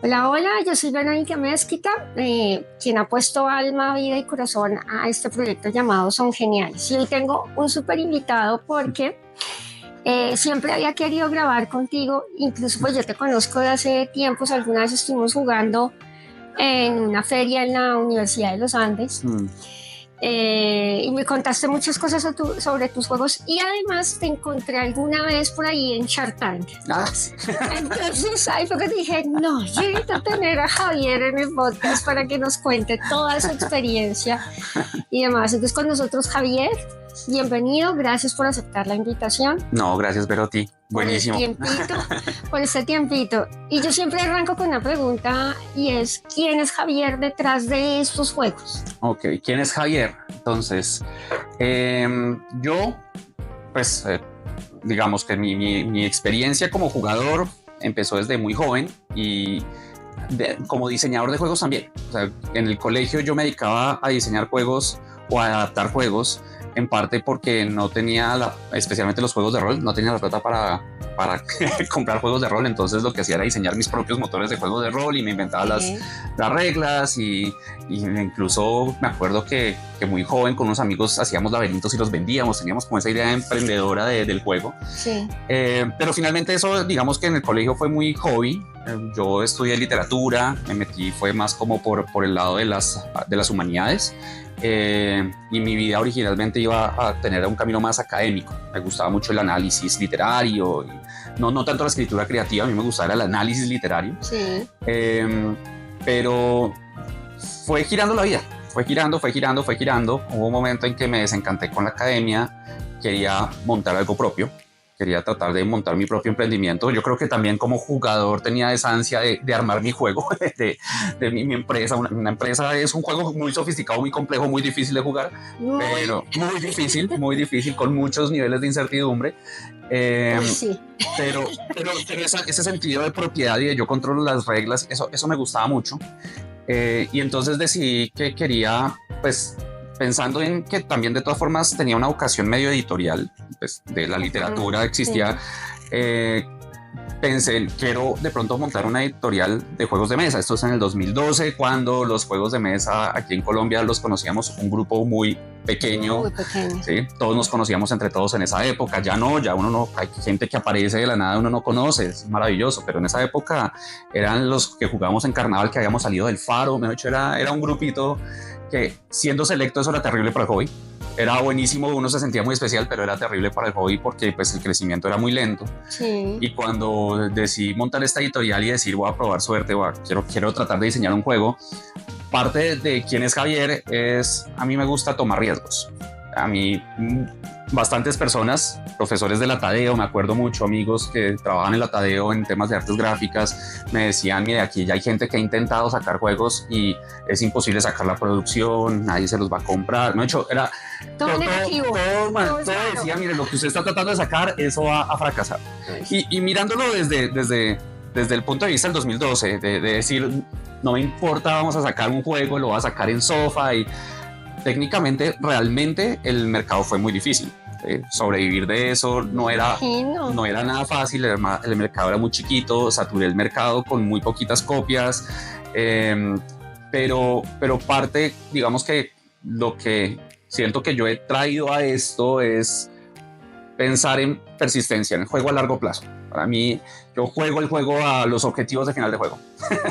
Hola, hola, yo soy Verónica Mezquita, quien ha puesto alma, vida y corazón a este proyecto llamado Son Geniales. Y hoy tengo un súper invitado porque siempre había querido grabar contigo, incluso pues yo te conozco de hace tiempos, alguna vez estuvimos jugando en una feria en la Universidad de los Andes. Mm. Y me contaste muchas cosas sobre tus juegos y además te encontré alguna vez por ahí en Shark Tank. Ah, sí. Entonces ahí fue que dije, no, yo necesito tener a Javier en el podcast para que nos cuente toda su experiencia y demás. Entonces con nosotros Javier, bienvenido, gracias por aceptar la invitación. No, gracias, Veroti. Buenísimo. Por este tiempito. Y yo siempre arranco con una pregunta y es, ¿quién es Javier detrás de estos juegos? Ok, ¿quién es Javier? Entonces, yo, pues, digamos que mi experiencia como jugador empezó desde muy joven y como diseñador de juegos también. O sea, en el colegio yo me dedicaba a diseñar juegos o a adaptar juegos, en parte porque no tenía, especialmente los juegos de rol, no tenía la plata para comprar juegos de rol, entonces lo que hacía era diseñar mis propios motores de juegos de rol y me inventaba las reglas y incluso me acuerdo que muy joven con unos amigos hacíamos laberintos y los vendíamos, teníamos como esa idea emprendedora del juego. Sí. Pero finalmente eso, digamos que en el colegio fue muy hobby. Yo estudié literatura, me metí, fue más como por el lado de las humanidades. Y mi vida originalmente iba a tener un camino más académico. Me gustaba mucho el análisis literario, y no tanto la escritura creativa, a mí me gustaba el análisis literario. Sí. Pero fue girando la vida, fue girando. Hubo un momento en que me desencanté con la academia, quería montar algo propio. Quería tratar de montar mi propio emprendimiento. Yo creo que también como jugador tenía esa ansia de armar mi juego, de mi empresa. Una empresa es un juego muy sofisticado, muy complejo, muy difícil de jugar, pero muy difícil, con muchos niveles de incertidumbre. Sí. Pero ese sentido de propiedad y de yo controlo las reglas, eso me gustaba mucho. Y entonces decidí que quería, pues, pensando en que también de todas formas tenía una vocación medio editorial, pues de la literatura existía, pensé, quiero de pronto montar una editorial de juegos de mesa. Esto es en el 2012, cuando los juegos de mesa aquí en Colombia los conocíamos un grupo muy pequeño. Muy pequeño. ¿Sí? Todos nos conocíamos entre todos en esa época. Ya uno no, hay gente que aparece de la nada, uno no conoce, es maravilloso, pero en esa época eran los que jugábamos en carnaval, que habíamos salido del Faro, mejor dicho, era un grupito que siendo selecto eso era terrible para el hobby. Era buenísimo, uno se sentía muy especial, pero era terrible para el hobby porque pues, el crecimiento era muy lento. Sí. Y cuando decidí montar esta editorial y decir voy a probar suerte, quiero tratar de diseñar un juego, parte de quién es Javier es, a mí me gusta tomar riesgos. A mí bastantes personas, profesores de la Tadeo, me acuerdo mucho, amigos que trabajan en la Tadeo en temas de artes gráficas, me decían, mire, aquí ya hay gente que ha intentado sacar juegos y es imposible sacar la producción, nadie se los va a comprar. No, de hecho, era todo negativo. Todo decía, mire, lo que usted está tratando de sacar, eso va a fracasar. Y mirándolo desde el punto de vista del 2012, de decir, no me importa, vamos a sacar un juego, lo voy a sacar en software y técnicamente, realmente el mercado fue muy difícil. Sobrevivir de eso no era nada fácil, el mercado era muy chiquito, saturé el mercado con muy poquitas copias, pero parte, digamos que lo que siento que yo he traído a esto es pensar en persistencia, en el juego a largo plazo. Para mí, yo juego el juego a los objetivos de final de juego.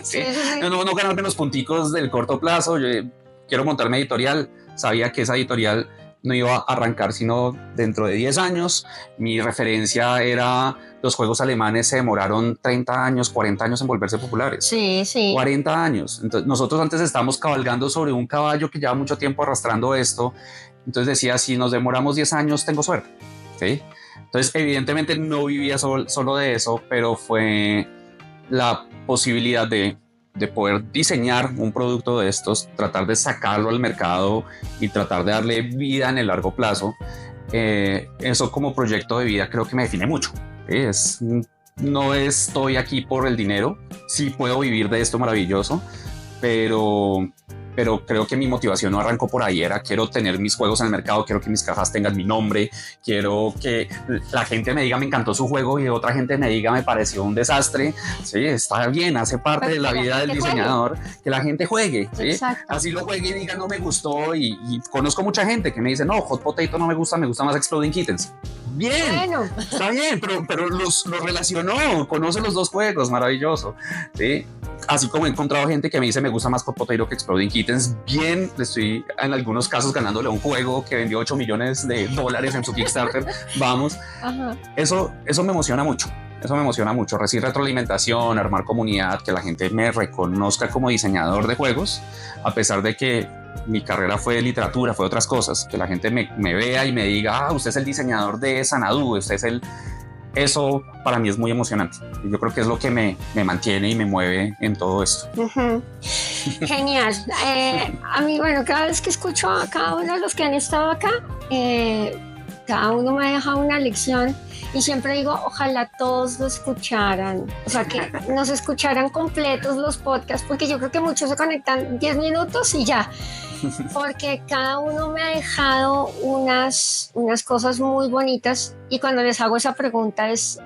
¿Sí? No ganarme los punticos del corto plazo. Yo quiero montarme editorial, sabía que esa editorial no iba a arrancar sino dentro de 10 años. Mi referencia era los juegos alemanes se demoraron 30 años, 40 años en volverse populares. Sí. 40 años. Entonces, nosotros antes estábamos cabalgando sobre un caballo que lleva mucho tiempo arrastrando esto. Entonces decía, si nos demoramos 10 años, tengo suerte. ¿Sí? Entonces, evidentemente no vivía solo de eso, pero fue la posibilidad de poder diseñar un producto de estos, tratar de sacarlo al mercado y tratar de darle vida en el largo plazo. Eso como proyecto de vida creo que me define mucho. No estoy aquí por el dinero, sí puedo vivir de esto maravilloso, pero pero creo que mi motivación no arrancó por ahí. Era quiero tener mis juegos en el mercado, quiero que mis cajas tengan mi nombre, quiero que la gente me diga me encantó su juego y otra gente me diga me pareció un desastre. Sí, está bien, hace parte de la vida del diseñador que la gente juegue, ¿sí? Así lo juegue y diga no me gustó, y conozco mucha gente que me dice no, Hot Potato no me gusta más Exploding Kittens. Bien, bueno, está bien, pero los relacionó, conoce los dos juegos, maravilloso, ¿sí? Así como he encontrado gente que me dice me gusta más Hot Potato que Exploding Kittens. Bien, le estoy en algunos casos ganándole a un juego que vendió $8 millones en su Kickstarter. Vamos, eso me emociona mucho. Eso me emociona mucho, recibir retroalimentación, armar comunidad, que la gente me reconozca como diseñador de juegos, a pesar de que mi carrera fue literatura, fue otras cosas, que la gente me vea y me diga, usted es el diseñador de Xanadu, usted es el... Eso para mí es muy emocionante. Yo creo que es lo que me mantiene y me mueve en todo esto. Genial. A mí, bueno, cada vez que escucho a cada uno de los que han estado acá, cada uno me ha dejado una lección y siempre digo, ojalá todos lo escucharan, o sea, que nos escucharan completos los podcasts, porque yo creo que muchos se conectan 10 minutos y ya, porque cada uno me ha dejado unas cosas muy bonitas y cuando les hago esa pregunta es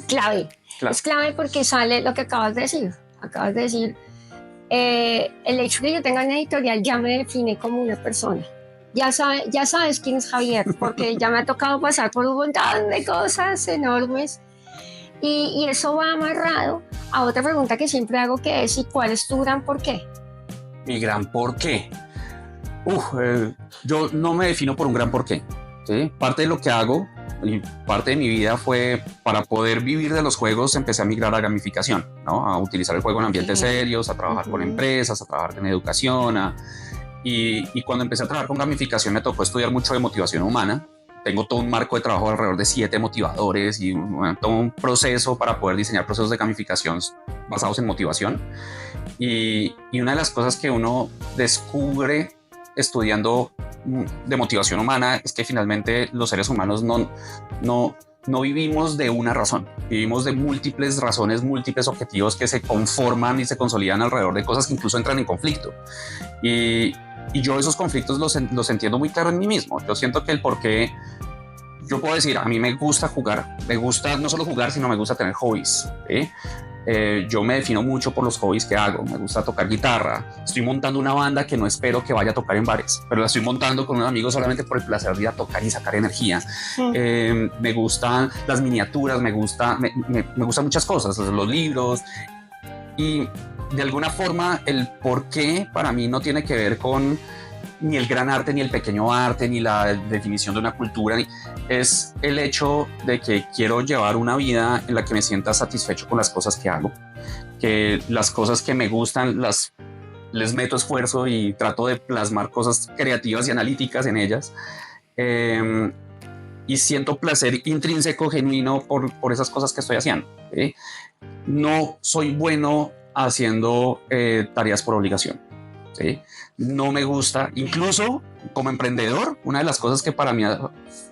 clave. Claro. Es clave porque sale lo que acabas de decir. El hecho de que yo tenga una editorial ya me define como una persona. Ya sabes quién es Javier, porque ya me ha tocado pasar por un montón de cosas enormes y eso va amarrado a otra pregunta que siempre hago, que es ¿y cuál es tu gran porqué? Mi gran porqué. Yo no me defino por un gran porqué, ¿sí? Parte de lo que hago y parte de mi vida fue para poder vivir de los juegos. Empecé a migrar a gamificación, ¿no? A utilizar el juego en ambientes serios, a trabajar con empresas, a trabajar en educación, y cuando empecé a trabajar con gamificación me tocó estudiar mucho de motivación humana. Tengo todo un marco de trabajo alrededor de 7 motivadores y todo un proceso para poder diseñar procesos de gamificación basados en motivación. Y una de las cosas que uno descubre estudiando de motivación humana es que finalmente los seres humanos no vivimos de una razón, vivimos de múltiples razones, múltiples objetivos que se conforman y se consolidan alrededor de cosas que incluso entran en conflicto. Y yo esos conflictos los entiendo muy claro en mí mismo. Yo siento que el porqué, yo puedo decir, a mí me gusta jugar, me gusta no solo jugar, sino me gusta tener hobbies, ¿sí? Yo me defino mucho por los hobbies que hago. Me gusta tocar guitarra. Estoy montando una banda que no espero que vaya a tocar en bares, pero la estoy montando con un amigo solamente por el placer de ir a tocar y sacar energía. Me gustan las miniaturas, me gustan muchas cosas, los libros. Y de alguna forma el por qué para mí no tiene que ver con ni el gran arte, ni el pequeño arte, ni la definición de una cultura. Es el hecho de que quiero llevar una vida en la que me sienta satisfecho con las cosas que hago, que las cosas que me gustan les meto esfuerzo y trato de plasmar cosas creativas y analíticas en ellas, y siento placer intrínseco, genuino por esas cosas que estoy haciendo, ¿sí? No soy bueno haciendo tareas por obligación, ¿sí? No me gusta, incluso como emprendedor, una de las cosas que para mí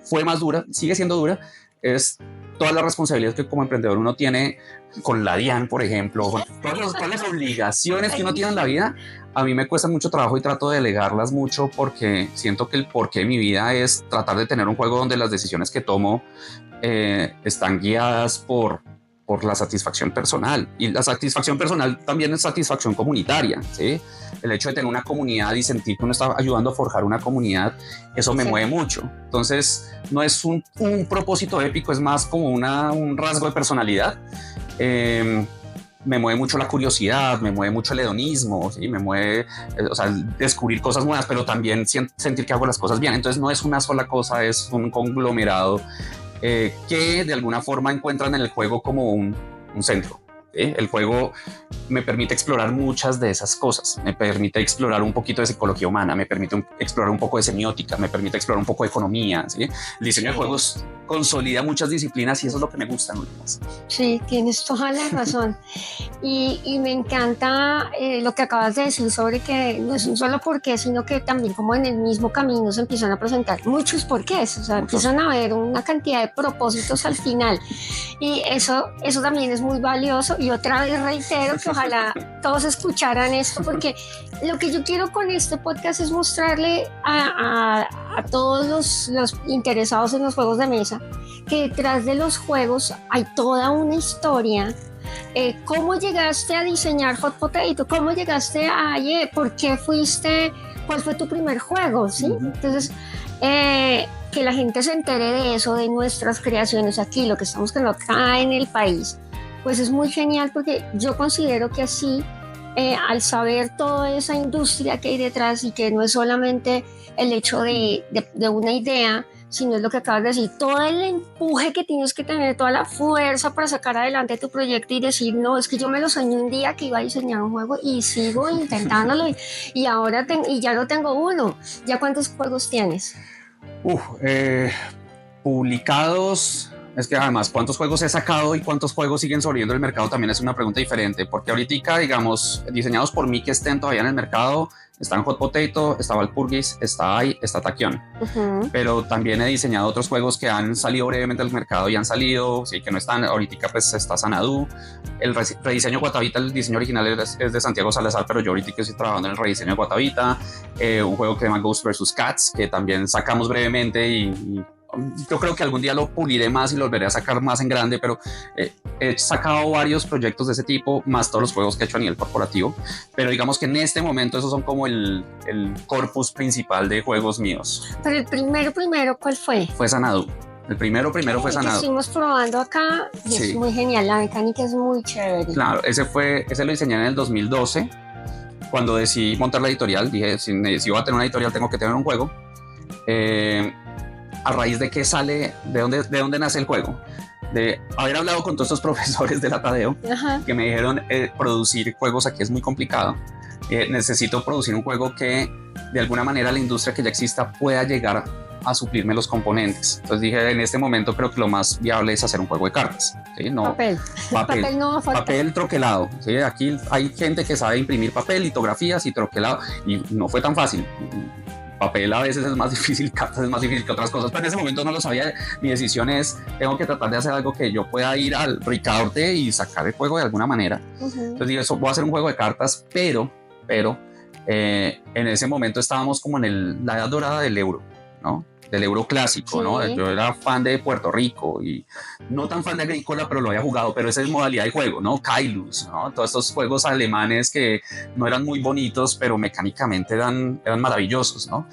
fue más dura, sigue siendo dura, es todas las responsabilidades que como emprendedor uno tiene con la DIAN, por ejemplo, con todas las obligaciones que uno tiene en la vida. A mí me cuesta mucho trabajo y trato de delegarlas mucho porque siento que el porqué de mi vida es tratar de tener un juego donde las decisiones que tomo están guiadas por la satisfacción personal, y la satisfacción personal también es satisfacción comunitaria, ¿sí? El hecho de tener una comunidad y sentir que uno está ayudando a forjar una comunidad, eso me mueve mucho. Entonces no es un propósito épico, es más como un rasgo de personalidad. Me mueve mucho la curiosidad, me mueve mucho el hedonismo, ¿sí? Me mueve, descubrir cosas nuevas, pero también sentir que hago las cosas bien. Entonces no es una sola cosa, es un conglomerado que de alguna forma encuentran en el juego como un centro. El juego me permite explorar muchas de esas cosas, me permite explorar un poquito de psicología humana, me permite explorar un poco de semiótica, me permite explorar un poco de economía, ¿sí? El diseño de juegos consolida muchas disciplinas y eso es lo que me gusta, ¿no? Sí, tienes toda la razón. Y me encanta lo que acabas de decir sobre que no es un solo porqué, sino que también como en el mismo camino se empiezan a presentar muchos porqués, o sea, empiezan a haber una cantidad de propósitos al final. Y eso también es muy valioso. Y otra vez reitero que ojalá todos escucharan esto, porque lo que yo quiero con este podcast es mostrarle a todos los interesados en los juegos de mesa que detrás de los juegos hay toda una historia. ¿Cómo llegaste a diseñar Hot Potato? ¿Cómo llegaste a por qué fuiste? ¿Cuál fue tu primer juego? ¿Sí? Entonces, que la gente se entere de eso, de nuestras creaciones aquí, lo que estamos creando acá en el país, pues es muy genial, porque yo considero que así, al saber toda esa industria que hay detrás y que no es solamente el hecho de una idea, sino es lo que acabas de decir, todo el empuje que tienes que tener, toda la fuerza para sacar adelante tu proyecto y decir, no, es que yo me lo soñé un día que iba a diseñar un juego y sigo intentándolo y ahora y ya no tengo uno. ¿Ya cuántos juegos tienes? Publicados, es que además cuántos juegos he sacado y cuántos juegos siguen sobreviviendo en el mercado también es una pregunta diferente, porque ahorita, digamos, diseñados por mí que estén todavía en el mercado, están Hot Potato, está Valpurgis, está Tachyon, pero también he diseñado otros juegos que han salido brevemente al mercado y han salido, sí, que no están, ahorita pues está Xanadu, el rediseño de Guatavita, el diseño original es de Santiago Salazar, pero yo ahorita estoy trabajando en el rediseño de Guatavita, un juego que se llama Ghosts vs Cats, que también sacamos brevemente y yo creo que algún día lo puliré más y lo volveré a sacar más en grande, pero he sacado varios proyectos de ese tipo, más todos los juegos que he hecho a nivel corporativo, pero digamos que en este momento esos son como el corpus principal de juegos míos. Pero el primero, ¿cuál fue? Fue Xanadu. El primero fue Xanadu. Estuvimos probando acá y sí, es muy genial, la mecánica es muy chévere. Claro, ese lo diseñé en el 2012, cuando decidí montar la editorial, dije, si voy a tener una editorial tengo que tener un juego. ¿A raíz de qué sale, de dónde nace el juego? De haber hablado con todos estos profesores de la Tadeo, que me dijeron, producir juegos aquí es muy complicado, necesito producir un juego que de alguna manera la industria que ya exista pueda llegar a suplirme los componentes. Entonces dije, en este momento creo que lo más viable es hacer un juego de cartas, ¿sí? Papel troquelado, ¿sí? Aquí hay gente que sabe imprimir papel, litografías y troquelado, y no fue tan fácil. Papel a veces es más difícil, cartas es más difícil que otras cosas, pero en ese momento no lo sabía. Mi decisión es, tengo que tratar de hacer algo que yo pueda ir al Ricaurte y sacar el juego de alguna manera. Entonces dije, voy a hacer un juego de cartas, pero en ese momento estábamos como en la edad dorada del euro, ¿no? Del euro clásico, ¿no? Yo era fan de Puerto Rico y no tan fan de Agrícola, pero lo había jugado, pero esa es modalidad de juego, ¿no? Kailus, ¿no? Todos estos juegos alemanes que no eran muy bonitos, pero mecánicamente eran maravillosos, ¿no?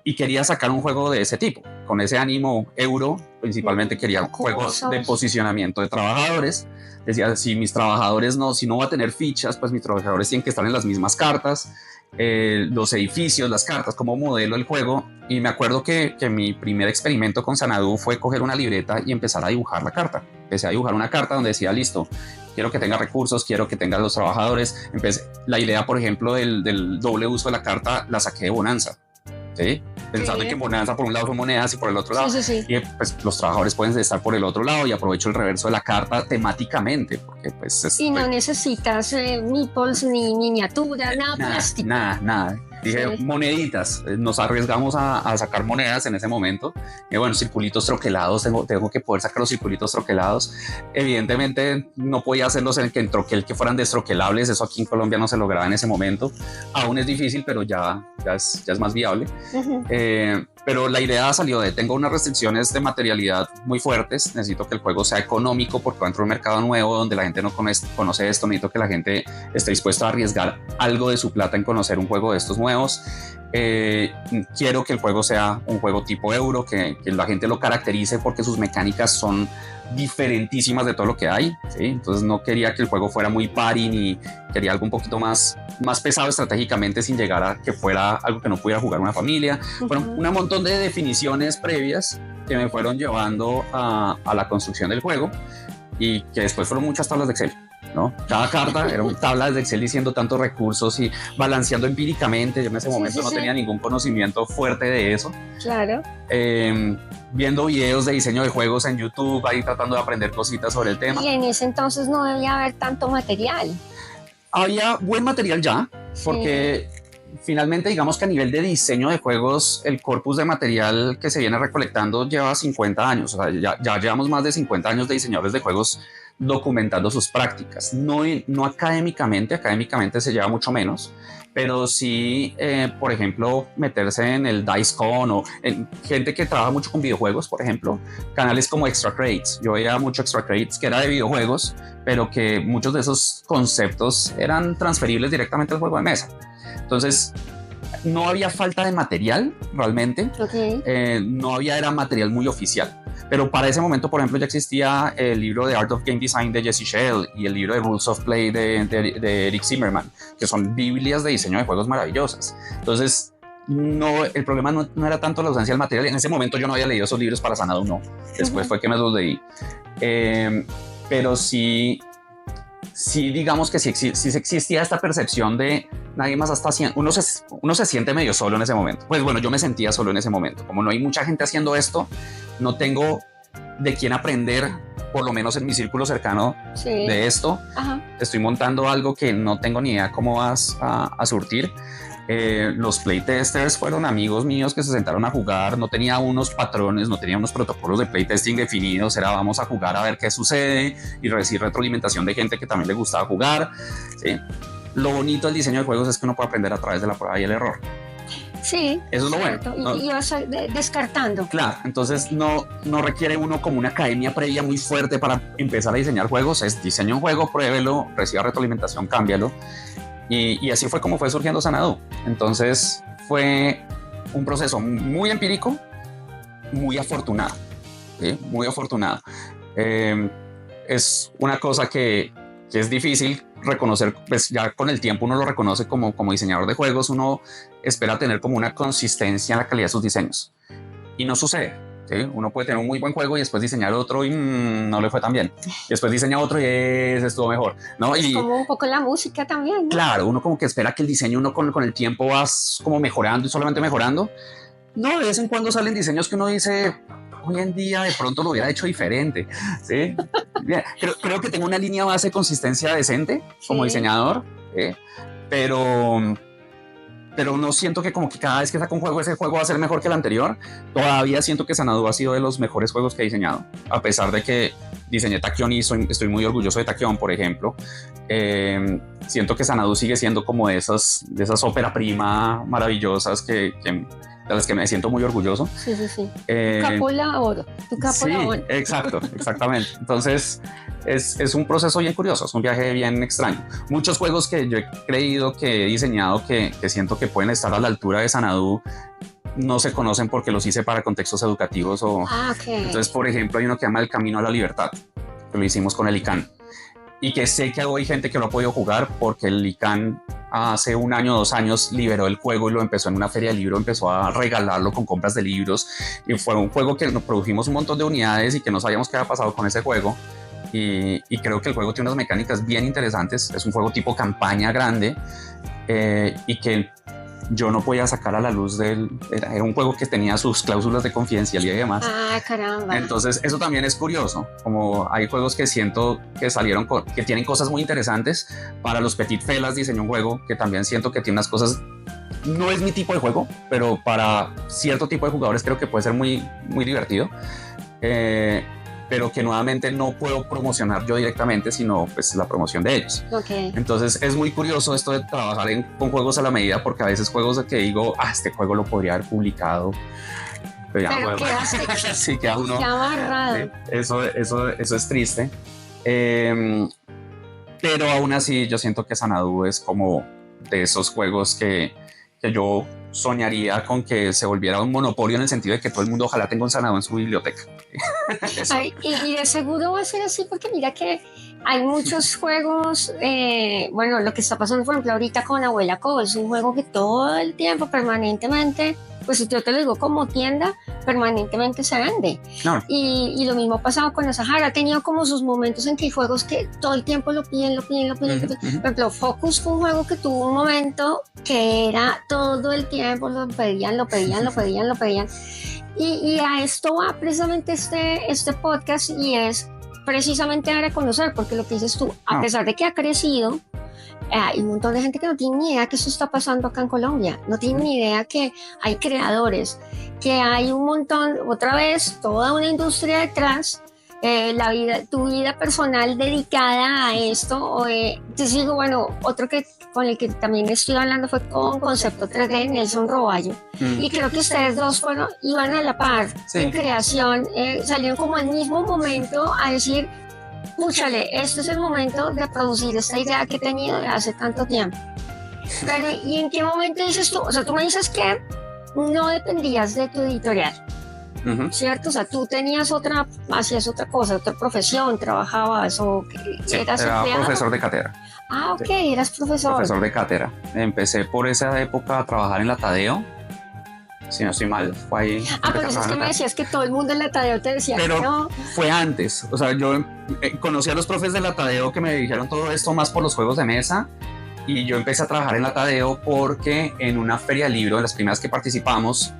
Y quería sacar un juego de ese tipo, con ese ánimo euro, principalmente quería juegos de posicionamiento de trabajadores. Decía, si no va a tener fichas, pues mis trabajadores tienen que estar en las mismas cartas. Los edificios, las cartas como modelo del juego, y me acuerdo que mi primer experimento con Xanadu fue coger una libreta y empezar a dibujar la carta. Empecé a dibujar una carta donde decía, listo, quiero que tenga recursos, quiero que tenga los trabajadores. La idea, por ejemplo, del doble uso de la carta la saqué de Bonanza, ¿sí? Pensando que en Bonanza por un lado son monedas y por el otro lado, y pues los trabajadores pueden estar por el otro lado, y aprovecho el reverso de la carta temáticamente, porque pues no necesitas meeples ni miniatura, nada plástico. Nada. Dije, moneditas, nos arriesgamos a sacar monedas en ese momento. Y bueno, circulitos troquelados, tengo que poder sacar los circulitos troquelados. Evidentemente no podía hacerlos en troquel que fueran destroquelables, eso aquí en Colombia no se lograba en ese momento. Aún es difícil, pero ya es más viable. Pero la idea salió tengo unas restricciones de materialidad muy fuertes, necesito que el juego sea económico porque va a entrar un mercado nuevo donde la gente no conoce esto, necesito que la gente esté dispuesta a arriesgar algo de su plata en conocer un juego de estos nuevos. Quiero que el juego sea un juego tipo euro, que la gente lo caracterice porque sus mecánicas son diferentísimas de todo lo que hay, ¿sí? Entonces no quería que el juego fuera muy party, ni quería algo un poquito más pesado estratégicamente sin llegar a que fuera algo que no pudiera jugar una familia. Bueno, un montón de definiciones previas que me fueron llevando a la construcción del juego y que después fueron muchas tablas de Excel. ¿no? Cada carta era una tabla de Excel diciendo tantos recursos y balanceando empíricamente. Yo en ese momento no tenía ningún conocimiento fuerte de eso. Claro. Viendo videos de diseño de juegos en YouTube, ahí tratando de aprender cositas sobre el tema. Y en ese entonces no debía haber tanto material. Había buen material ya, porque finalmente digamos que a nivel de diseño de juegos, el corpus de material que se viene recolectando lleva 50 años. O sea, ya llevamos más de 50 años de diseñadores de juegos documentando sus prácticas. No académicamente se lleva mucho menos, pero sí, por ejemplo, meterse en el DiceCon o en gente que trabaja mucho con videojuegos, por ejemplo, canales como Extra Credits. Yo veía mucho Extra Credits que era de videojuegos, pero que muchos de esos conceptos eran transferibles directamente al juego de mesa. Entonces, no había falta de material realmente, no había material muy oficial. Pero para ese momento, por ejemplo, ya existía el libro de Art of Game Design de Jesse Schell y el libro de Rules of Play de Eric Zimmerman, que son biblias de diseño de juegos maravillosas. Entonces, el problema no era tanto la ausencia del material. En ese momento yo no había leído esos libros para Xanadu, no. Después fue que me los leí. Pero sí, digamos que sí existía esta percepción de nadie más está haciendo. Uno se siente medio solo en ese momento. Pues bueno, yo me sentía solo en ese momento. Como no hay mucha gente haciendo esto, no tengo de quién aprender, por lo menos en mi círculo cercano de esto. Estoy montando algo que no tengo ni idea cómo vas a surtir. Los playtesters fueron amigos míos que se sentaron a jugar. No tenía unos patrones, no tenía unos protocolos de playtesting definidos. Era vamos a jugar a ver qué sucede y recibir retroalimentación de gente que también le gustaba jugar. ¿Sí? Lo bonito del diseño de juegos es que uno puede aprender a través de la prueba y el error. Sí, eso es lo bueno. Y vas descartando. Claro, entonces no requiere uno como una academia previa muy fuerte para empezar a diseñar juegos. Es diseña un juego, pruébelo, reciba retroalimentación, cámbialo. Y así fue como fue surgiendo Xanadu. Entonces fue un proceso muy empírico, muy afortunado. ¿Sí? Muy afortunado. Es una cosa que es difícil reconocer, pues ya con el tiempo uno lo reconoce como diseñador de juegos, uno espera tener como una consistencia en la calidad de sus diseños. Y no sucede. ¿Sí? Uno puede tener un muy buen juego y después diseñar otro y no le fue tan bien. Y después diseña otro y ese estuvo mejor, ¿no? Es como un poco la música también, ¿no? Claro, uno como que espera que el diseño uno con el tiempo vas como mejorando y solamente mejorando. No, de vez en cuando salen diseños que uno dice, hoy en día de pronto lo hubiera hecho diferente, ¿sí? creo que tengo una línea base de consistencia decente como diseñador, pero no siento que como que cada vez que saco un juego, ese juego va a ser mejor que el anterior. Todavía siento que Xanadu ha sido de los mejores juegos que he diseñado, a pesar de que diseñé Tachyon y estoy muy orgulloso de Tachyon, por ejemplo. Siento que Xanadu sigue siendo como de esas ópera prima maravillosas de las que me siento muy orgulloso. Sí. Capola oro, tu capola oro. Exacto, exactamente. Entonces es un proceso bien curioso, es un viaje bien extraño. Muchos juegos que yo he creído que he diseñado que siento que pueden estar a la altura de Xanadu no se conocen porque los hice para contextos educativos. Entonces, por ejemplo, hay uno que se llama El Camino a la Libertad, que lo hicimos con el ICANN. Y que sé que hay gente que no ha podido jugar porque el ICANN hace 1 año, 2 años liberó el juego y lo empezó en una feria de libro, empezó a regalarlo con compras de libros y fue un juego que nos produjimos un montón de unidades y que no sabíamos qué había pasado con ese juego y creo que el juego tiene unas mecánicas bien interesantes. Es un juego tipo campaña grande y que yo no podía sacar a la luz era un juego que tenía sus cláusulas de confidencialidad y demás. Ah, caramba. Entonces eso también es curioso, como hay juegos que siento que salieron que tienen cosas muy interesantes. Para los Petit Felas diseñé un juego que también siento que tiene unas cosas, no es mi tipo de juego, pero para cierto tipo de jugadores creo que puede ser muy, muy divertido. Pero que nuevamente no puedo promocionar yo directamente, sino pues la promoción de ellos. Entonces es muy curioso esto de trabajar con juegos a la medida, porque a veces juegos de que digo, este juego lo podría haber publicado. Pero sí, queda uno amarrado. Eso es triste. Pero aún así yo siento que Xanadu es como de esos juegos que yo soñaría con que se volviera un monopolio, en el sentido de que todo el mundo ojalá tenga un Xanadu en su biblioteca. Y de seguro va a ser así, porque mira que hay muchos juegos, bueno, lo que está pasando por ejemplo ahorita con Abuela Co, es un juego que todo el tiempo permanentemente pues yo te lo digo, como tienda permanentemente se vende. No. Y lo mismo ha pasado con la Sahara. Ha tenido como sus momentos en que hay juegos que todo el tiempo lo piden. Por ejemplo, Focus fue un juego que tuvo un momento que era todo el tiempo lo pedían. Y a esto va precisamente este podcast, y es precisamente a reconocer, porque lo que dices tú, a pesar de que ha crecido, hay un montón de gente que no tiene ni idea que eso está pasando acá en Colombia, no tiene ni idea que hay creadores, que hay un montón, otra vez, toda una industria detrás, tu vida personal dedicada a esto. Te digo, bueno, otro que con el que también estoy hablando fue con Concepto 3D, Nelson Roballo, y creo que ustedes dos iban a la par en creación, salieron como al mismo momento a decir, púchale, este es el momento de producir esta idea que he tenido de hace tanto tiempo. Pero, ¿y en qué momento dices tú? O sea, tú me dices que no dependías de tu editorial, ¿cierto? O sea, tú hacías otra cosa, otra profesión, trabajabas o eras era profesor de cátedra. Ok, eras profesor. Profesor de cátedra. Empecé por esa época a trabajar en la Tadeo. Si no estoy mal, fue ahí. Pero eso es que me decías que todo el mundo en la Tadeo te decía pero que no. Fue antes. O sea, yo conocí a los profes de la Tadeo que me dijeron todo esto más por los juegos de mesa. Y yo empecé a trabajar en la Tadeo porque en una feria de libro, en las primeras que participamos,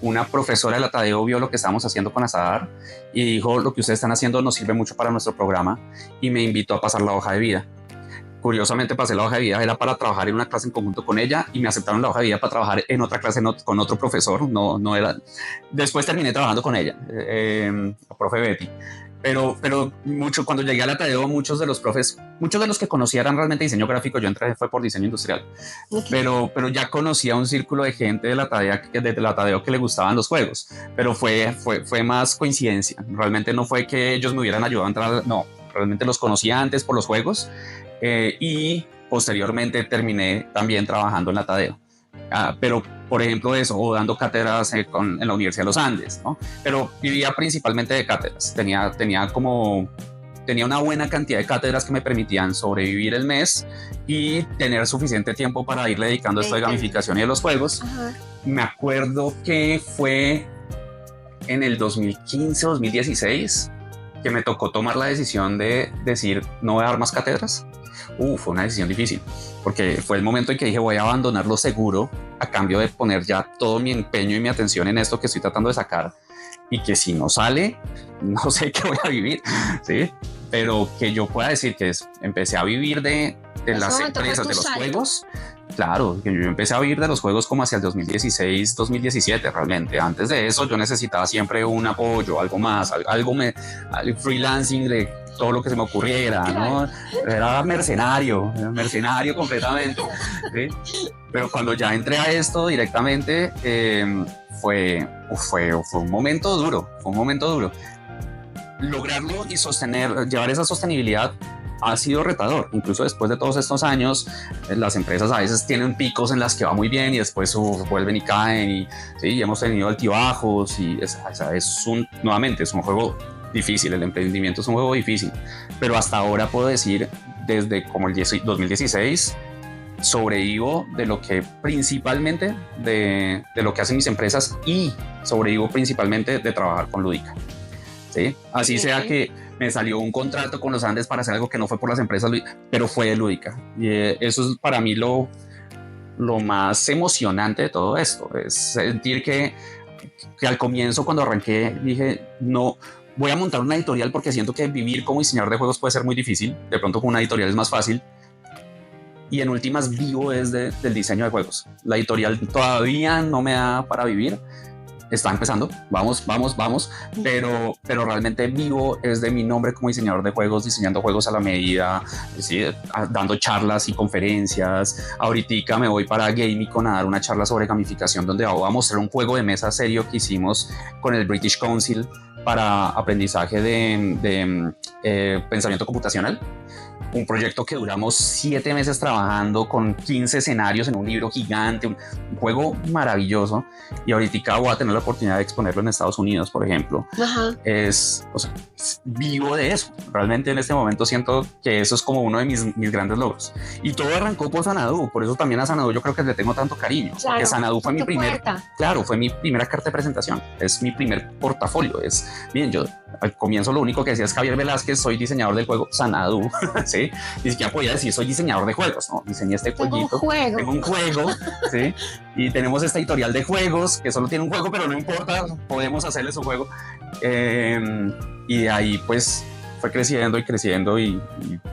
una profesora de la Tadeo vio lo que estábamos haciendo con Azahar y dijo, lo que ustedes están haciendo nos sirve mucho para nuestro programa, y me invitó a pasar la hoja de vida. Curiosamente pasé la hoja de vida, era para trabajar en una clase en conjunto con ella, y me aceptaron la hoja de vida para trabajar en otra clase con otro profesor. No era. Después terminé trabajando con ella, la profe Betty. Pero cuando llegué a la Tadeo, muchos de los que conocía eran realmente diseño gráfico. Yo entré fue por diseño industrial. Okay. Pero ya conocía un círculo de gente de la Tadeo que le gustaban los juegos. Pero fue más coincidencia. Realmente no fue que ellos me hubieran ayudado a entrar. No, realmente los conocía antes por los juegos. Y posteriormente terminé también trabajando en la Tadeo. Pero por ejemplo eso, o dando cátedras en la Universidad de los Andes, ¿no? Pero vivía principalmente de cátedras. Tenía una buena cantidad de cátedras que me permitían sobrevivir el mes y tener suficiente tiempo para ir dedicando a esto de gamificación y de los juegos. Me acuerdo que fue en el 2015-2016 que me tocó tomar la decisión de decir, no voy a dar más cátedras. Fue una decisión difícil, porque fue el momento en que dije, voy a abandonar lo seguro a cambio de poner ya todo mi empeño y mi atención en esto que estoy tratando de sacar, y que si no sale, no sé qué voy a vivir, ¿sí? Pero que yo pueda decir que empecé a vivir de las empresas, de los juegos. Claro, que yo empecé a vivir de los juegos como hacia el 2016-2017 realmente. Antes de eso yo necesitaba siempre un apoyo, algo más, freelancing de todo lo que se me ocurriera, ¿no? Era mercenario completamente, ¿sí? Pero cuando ya entré a esto directamente, fue un momento duro, Lograrlo y llevar esa sostenibilidad ha sido retador. Incluso después de todos estos años, las empresas a veces tienen picos en las que va muy bien y después vuelven y caen, y sí, hemos tenido altibajos, y nuevamente es un juego difícil. El emprendimiento es un juego difícil, pero hasta ahora puedo decir, desde como el 2016, sobrevivo de lo que principalmente de lo que hacen mis empresas, y sobrevivo principalmente de trabajar con Lúdica, ¿sí? Así sea que me salió un contrato con los Andes para hacer algo que no fue por las empresas, pero fue de Lúdica, y eso es para mí lo más emocionante de todo esto. Es sentir que al comienzo, cuando arranqué, dije, no voy a montar una editorial porque siento que vivir como diseñador de juegos puede ser muy difícil. De pronto con una editorial es más fácil, y en últimas vivo del diseño de juegos. La editorial todavía no me da para vivir, está empezando, vamos, pero realmente vivo es de mi nombre como diseñador de juegos, diseñando juegos a la medida, ¿sí? Dando charlas y conferencias. Ahorita me voy para Gamicon a dar una charla sobre gamificación, donde voy a mostrar un juego de mesa serio que hicimos con el British Council para aprendizaje de pensamiento computacional. Un proyecto que duramos 7 meses trabajando con 15 escenarios en un libro gigante, un juego maravilloso. Y ahorita voy a tener la oportunidad de exponerlo en Estados Unidos, por ejemplo. Ajá. O sea, vivo de eso. Realmente en este momento siento que eso es como uno de mis grandes logros. Y todo arrancó por Xanadu. Por eso también a Xanadu yo creo que le tengo tanto cariño. Claro, porque Xanadu fue fue mi primera carta de presentación. Es mi primer portafolio. Miren, yo al comienzo lo único que decía es Javier Velázquez, soy diseñador del juego Xanadu. ¿Sí? Ni siquiera podía decir soy diseñador de juegos, no, diseñé este jueguito, tengo un juego, ¿sí? Y tenemos esta editorial de juegos que solo tiene un juego, pero no importa, podemos hacerle su juego. Y de ahí pues fue creciendo y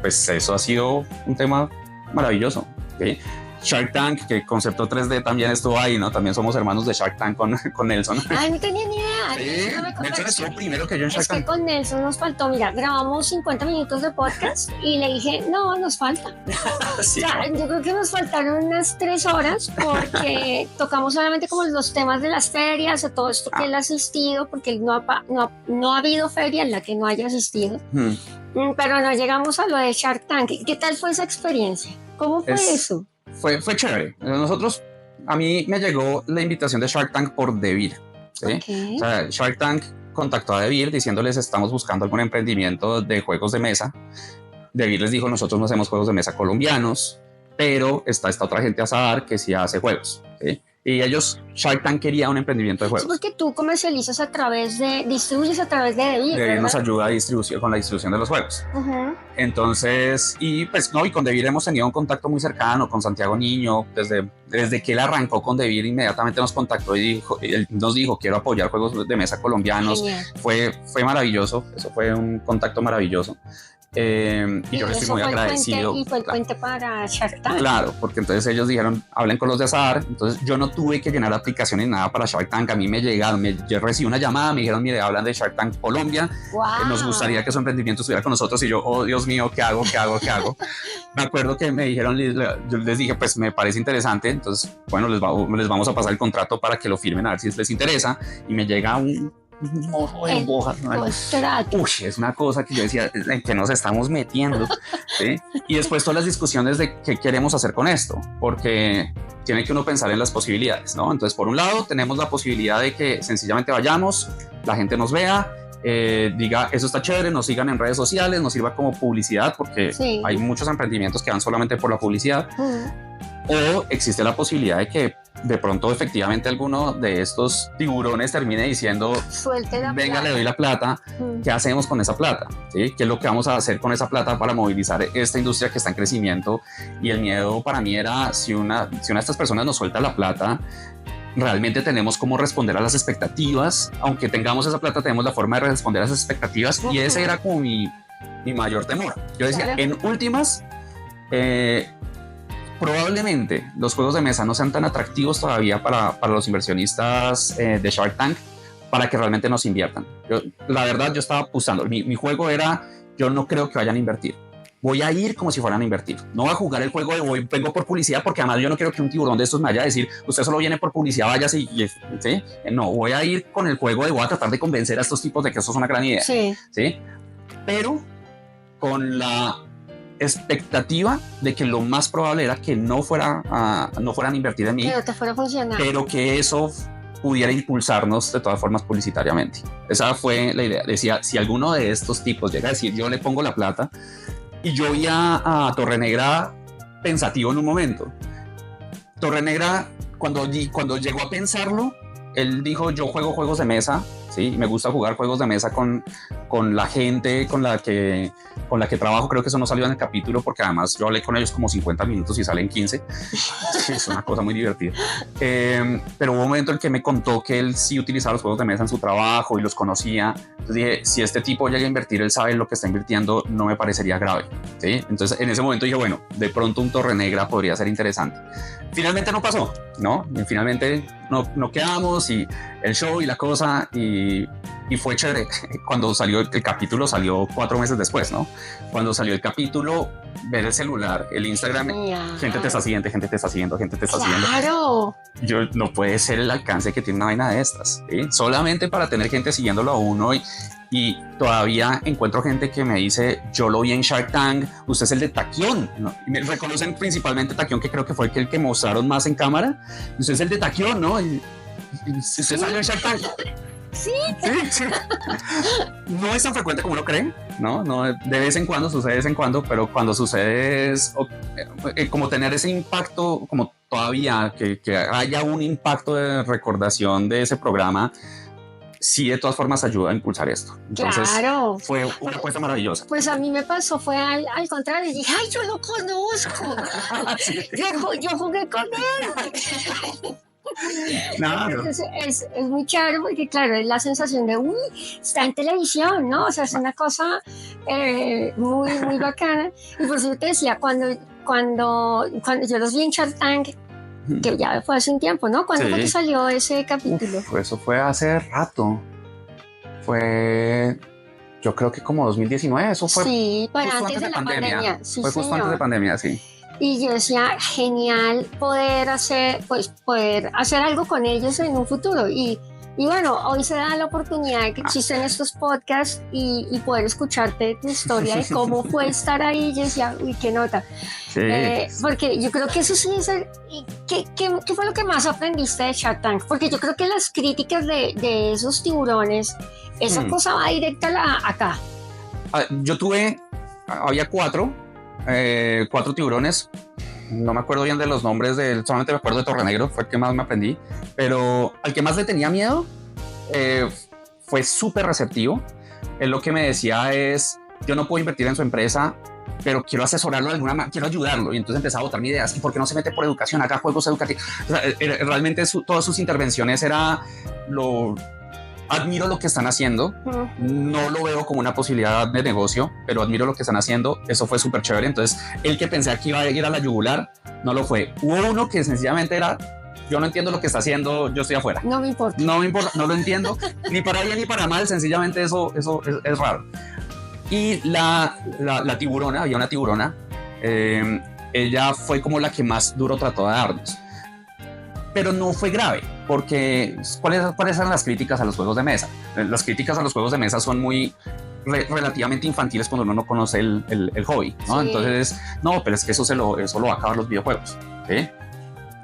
pues eso ha sido un tema maravilloso, ¿sí? Shark Tank, que Concepto 3D también estuvo ahí, ¿no? También somos hermanos de Shark Tank con Nelson. Ay, no tenía ni idea. Sí, Nelson estuvo primero que yo en Shark Tank. Es que con Nelson nos faltó, mira, grabamos 50 minutos de podcast y le dije, no, nos falta. Sí, ya, yo creo que nos faltaron unas 3 horas porque tocamos solamente como los temas de las ferias o todo esto que él ha asistido, porque él no ha habido feria en la que no haya asistido. Pero no llegamos a lo de Shark Tank. ¿Qué tal fue esa experiencia? ¿Cómo fue eso? Fue chévere. A mí me llegó la invitación de Shark Tank por Devir, ¿sí? Okay. O sea, Shark Tank contactó a Devir diciéndoles estamos buscando algún emprendimiento de juegos de mesa. Devir les dijo nosotros no hacemos juegos de mesa colombianos, pero está esta otra gente Azahar que sí hace juegos, ¿sí? Y Shark Tank quería un emprendimiento de juegos. Sí, porque tú comercializas distribuyes a través de Devir. Devir nos ayuda con la distribución de los juegos. Entonces, y con Devir hemos tenido un contacto muy cercano con Santiago Niño. Desde que él arrancó con Devir, inmediatamente nos contactó y él nos dijo, quiero apoyar juegos de mesa colombianos. Fue maravilloso, eso fue un contacto maravilloso. Y yo estoy muy agradecido. Y fue el puente para Shark Tank. Claro, porque entonces ellos dijeron, hablen con los de Azahar. Entonces yo no tuve que llenar aplicaciones ni nada para Shark Tank. A mí yo recibí una llamada, me dijeron, mire, hablan de Shark Tank Colombia. Wow. Nos gustaría que su emprendimiento estuviera con nosotros. Y yo, oh Dios mío, ¿qué hago? Me acuerdo que me dijeron, yo les dije, pues me parece interesante. Entonces, bueno, les vamos a pasar el contrato para que lo firmen a ver si les interesa. Y me llega un morro de hojas, ¿no? Es una cosa que yo decía en que nos estamos metiendo, ¿sí? Y después todas las discusiones de qué queremos hacer con esto, porque tiene que uno pensar en las posibilidades, ¿no? Entonces, por un lado, tenemos la posibilidad de que sencillamente vayamos, la gente nos vea, diga, eso está chévere, nos sigan en redes sociales, nos sirva como publicidad, porque hay muchos emprendimientos que van solamente por la publicidad. O existe la posibilidad de que de pronto efectivamente alguno de estos tiburones termine diciendo, venga, le doy la plata, ¿qué hacemos con esa plata? ¿Sí? ¿Qué es lo que vamos a hacer con esa plata para movilizar esta industria que está en crecimiento? Y el miedo para mí era, si una de estas personas nos suelta la plata, realmente tenemos cómo responder a las expectativas. Aunque tengamos esa plata, tenemos la forma de responder a esas expectativas. Y ese era como mi mayor temor. Yo decía, en últimas, probablemente los juegos de mesa no sean tan atractivos todavía para los inversionistas de Shark Tank para que realmente nos inviertan. La verdad, yo estaba apostando. Mi juego era, yo no creo que vayan a invertir. Voy a ir como si fueran a invertir. No voy a jugar el juego de vengo por publicidad, porque además yo no quiero que un tiburón de estos me vaya a decir, usted solo viene por publicidad, váyase ¿sí? No, voy a ir con el juego voy a tratar de convencer a estos tipos de que eso es una gran idea. ¿Sí? Pero con la expectativa de que lo más probable era que no fueran a invertir en mí, pero te fuera a funcionar, pero que eso pudiera impulsarnos de todas formas publicitariamente. Esa fue la idea. Decía, si alguno de estos tipos llega a decir, yo le pongo la plata, y yo vi a Torrenegra pensativo en un momento. Torrenegra, cuando llegó a pensarlo, él dijo, yo juego juegos de mesa, ¿sí? Me gusta jugar juegos de mesa con la gente con la que trabajo. Creo que eso no salió en el capítulo porque además yo hablé con ellos como 50 minutos y salen 15. Es una cosa muy divertida. Pero hubo un momento en que me contó que él sí utilizaba los juegos de mesa en su trabajo y los conocía. Entonces dije, si este tipo llega a invertir, él sabe lo que está invirtiendo, no me parecería grave, ¿sí? Entonces en ese momento dije, bueno, de pronto un Torrenegra podría ser interesante. Finalmente no pasó, ¿no? Finalmente no quedamos y el show y la cosa y fue chévere. Cuando salió el capítulo, salió 4 meses después, ¿no? Cuando salió el capítulo, ver el celular, el Instagram, gente te está siguiendo, gente te está siguiendo, gente te está siguiendo. Claro. Yo, no puede ser el alcance que tiene una vaina de estas, ¿sí? Solamente para tener gente siguiéndolo a uno y todavía encuentro gente que me dice, yo lo vi en Shark Tank, usted es el de Taquión, ¿no? Y me reconocen principalmente Taquión, que creo que fue el que mostraron más en cámara. Usted es el de Taquión, ¿no? Y usted salió en Shark Tank. Sí. Sí. No es tan frecuente como uno cree, ¿no? De vez en cuando sucede, de vez en cuando, pero cuando sucede es como tener ese impacto, como todavía que haya un impacto de recordación de ese programa, sí de todas formas ayuda a impulsar esto. Entonces, claro. Fue una apuesta maravillosa. Pues a mí me pasó, fue al contrario, y dije, ay, yo lo conozco. Sí. Yo jugué con él. Claro. Es muy chévere porque, claro, es la sensación de, uy, está en televisión, ¿no? O sea, es una cosa muy, muy bacana. Y por eso te decía, cuando yo los vi en Shark Tank, que ya fue hace un tiempo, ¿no? ¿Cuándo fue que salió ese capítulo? Eso fue hace rato. Yo creo que como 2019, eso fue. Sí, para antes de la pandemia. Sí, fue justo antes de pandemia, sí. Y yo decía, genial poder hacer algo con ellos en un futuro. Y bueno, hoy se da la oportunidad de que existen estos podcasts y poder escucharte tu historia de cómo fue estar ahí. Y yo decía, uy, qué nota. Sí. Porque yo creo que eso sí es ¿qué fue lo que más aprendiste de Shark Tank? Porque yo creo que las críticas de esos tiburones, esa cosa va directa acá. Había 4 tiburones. No me acuerdo bien de los nombres, solamente me acuerdo de Torrenegro, fue el que más me aprendí, pero al que más le tenía miedo fue súper receptivo. Él lo que me decía es, yo no puedo invertir en su empresa, pero quiero asesorarlo de alguna manera, quiero ayudarlo. Y entonces empezaba a botarme ideas, ¿y por qué no se mete por educación? Haga juegos educativos. O sea, realmente todas sus intervenciones admiro lo que están haciendo, no lo veo como una posibilidad de negocio, pero admiro lo que están haciendo, eso fue súper chévere. Entonces, el que pensé que iba a ir a la yugular, no lo fue. Hubo uno que sencillamente era, yo no entiendo lo que está haciendo, yo estoy afuera. No me importa, no lo entiendo, ni para bien ni para mal, sencillamente eso es raro. Y la tiburona, había una tiburona, ella fue como la que más duro trató de darnos. Pero no fue grave, porque ¿cuáles eran las críticas a los juegos de mesa? Las críticas a los juegos de mesa son muy relativamente infantiles cuando uno no conoce el hobby, ¿no? Sí. Entonces, no, pero es que eso lo va a acabar los videojuegos, ¿sí?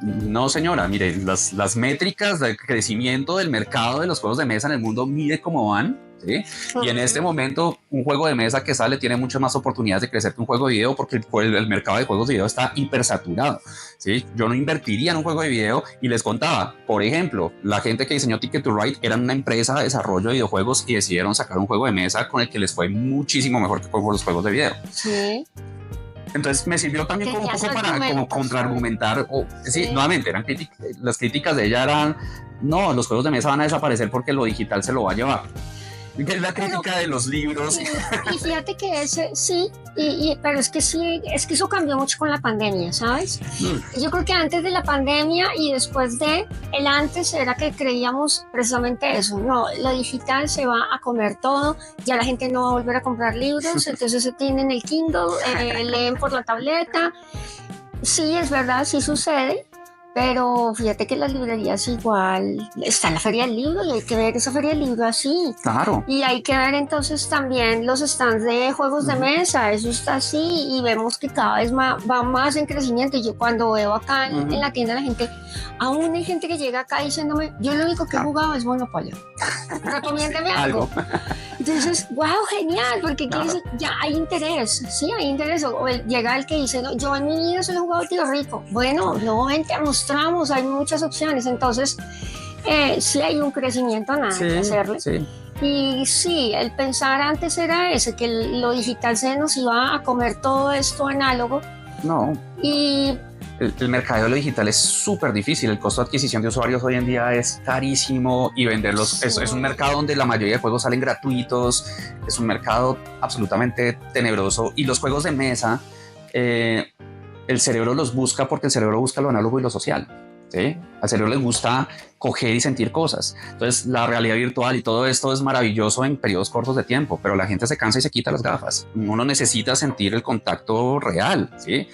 No, señora, mire, las métricas del crecimiento del mercado de los juegos de mesa en el mundo, mire cómo van, ¿sí? Y en este momento, un juego de mesa que sale tiene muchas más oportunidades de crecer que un juego de video, porque el mercado de juegos de video está hipersaturado, ¿sí? Yo no invertiría en un juego de video. Y les contaba, por ejemplo, la gente que diseñó Ticket to Ride eran una empresa de desarrollo de videojuegos y decidieron sacar un juego de mesa con el que les fue muchísimo mejor que con los juegos de video. Sí. Entonces me sirvió también como un poco para como contraargumentar. Sí, nuevamente, las críticas de ella eran, no, los juegos de mesa van a desaparecer porque lo digital se lo va a llevar. Es la crítica de los libros. Y fíjate que sí, pero es que sí, es que eso cambió mucho con la pandemia, ¿sabes? Yo creo que antes de la pandemia y después el antes era que creíamos precisamente eso, no, lo digital se va a comer todo, ya la gente no va a volver a comprar libros, entonces se tienen el Kindle, leen por la tableta. Sí, es verdad, sí sucede. Pero fíjate que las librerías igual, está la Feria del Libro y hay que ver esa Feria del Libro así. Claro. Y hay que ver entonces también los stands de juegos de mesa, eso está así y vemos que cada vez va más en crecimiento. Y yo cuando veo acá en la tienda la gente, aún hay gente que llega acá diciéndome, yo lo único que he jugado es Monopoly. Recomiéndame algo. Entonces, wow, genial, porque ya hay interés, sí, hay interés. O llega el que dice, no, yo en mi vida solo he jugado Tío Rico. Bueno, no, vente, mostramos, hay muchas opciones. Entonces, sí hay un crecimiento, nada que hacerle. Sí. Y sí, el pensar antes era ese, que lo digital se nos iba a comer todo esto análogo. No. Y el mercado de lo digital es súper difícil. El costo de adquisición de usuarios hoy en día es carísimo y venderlos es un mercado donde la mayoría de juegos salen gratuitos. Es un mercado absolutamente tenebroso. Y los juegos de mesa, el cerebro los busca porque el cerebro busca lo análogo y lo social. ¿sí? Al cerebro le gusta coger y sentir cosas. Entonces, la realidad virtual y todo esto es maravilloso en periodos cortos de tiempo, pero la gente se cansa y se quita las gafas. Uno necesita sentir el contacto real, ¿sí?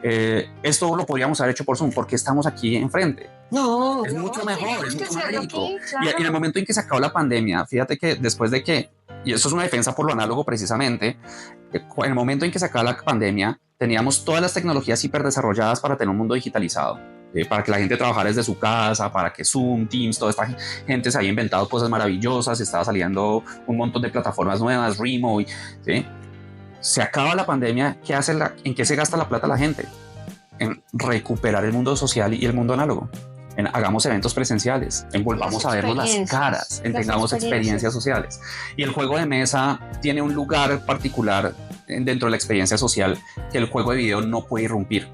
Esto lo podríamos haber hecho por Zoom, porque estamos aquí enfrente. No, Es no, mucho mejor, es mucho más rico. aquí, Y claro. en el momento en que se acabó la pandemia, fíjate que después de que, y eso es una defensa por lo análogo precisamente, en el momento en que se acabó la pandemia, teníamos todas las tecnologías hiperdesarrolladas para tener un mundo digitalizado. Para que la gente trabajara desde su casa, para que Zoom, Teams, toda esta gente se había inventado cosas maravillosas, estaba saliendo un montón de plataformas nuevas, Remote, ¿sí? Se acaba la pandemia, ¿qué hace ¿en qué se gasta la plata la gente? En recuperar el mundo social y el mundo análogo. Hagamos eventos presenciales, volvamos a vernos las caras, tengamos experiencias sociales. Y el juego de mesa tiene un lugar particular dentro de la experiencia social que el juego de video no puede irrumpir,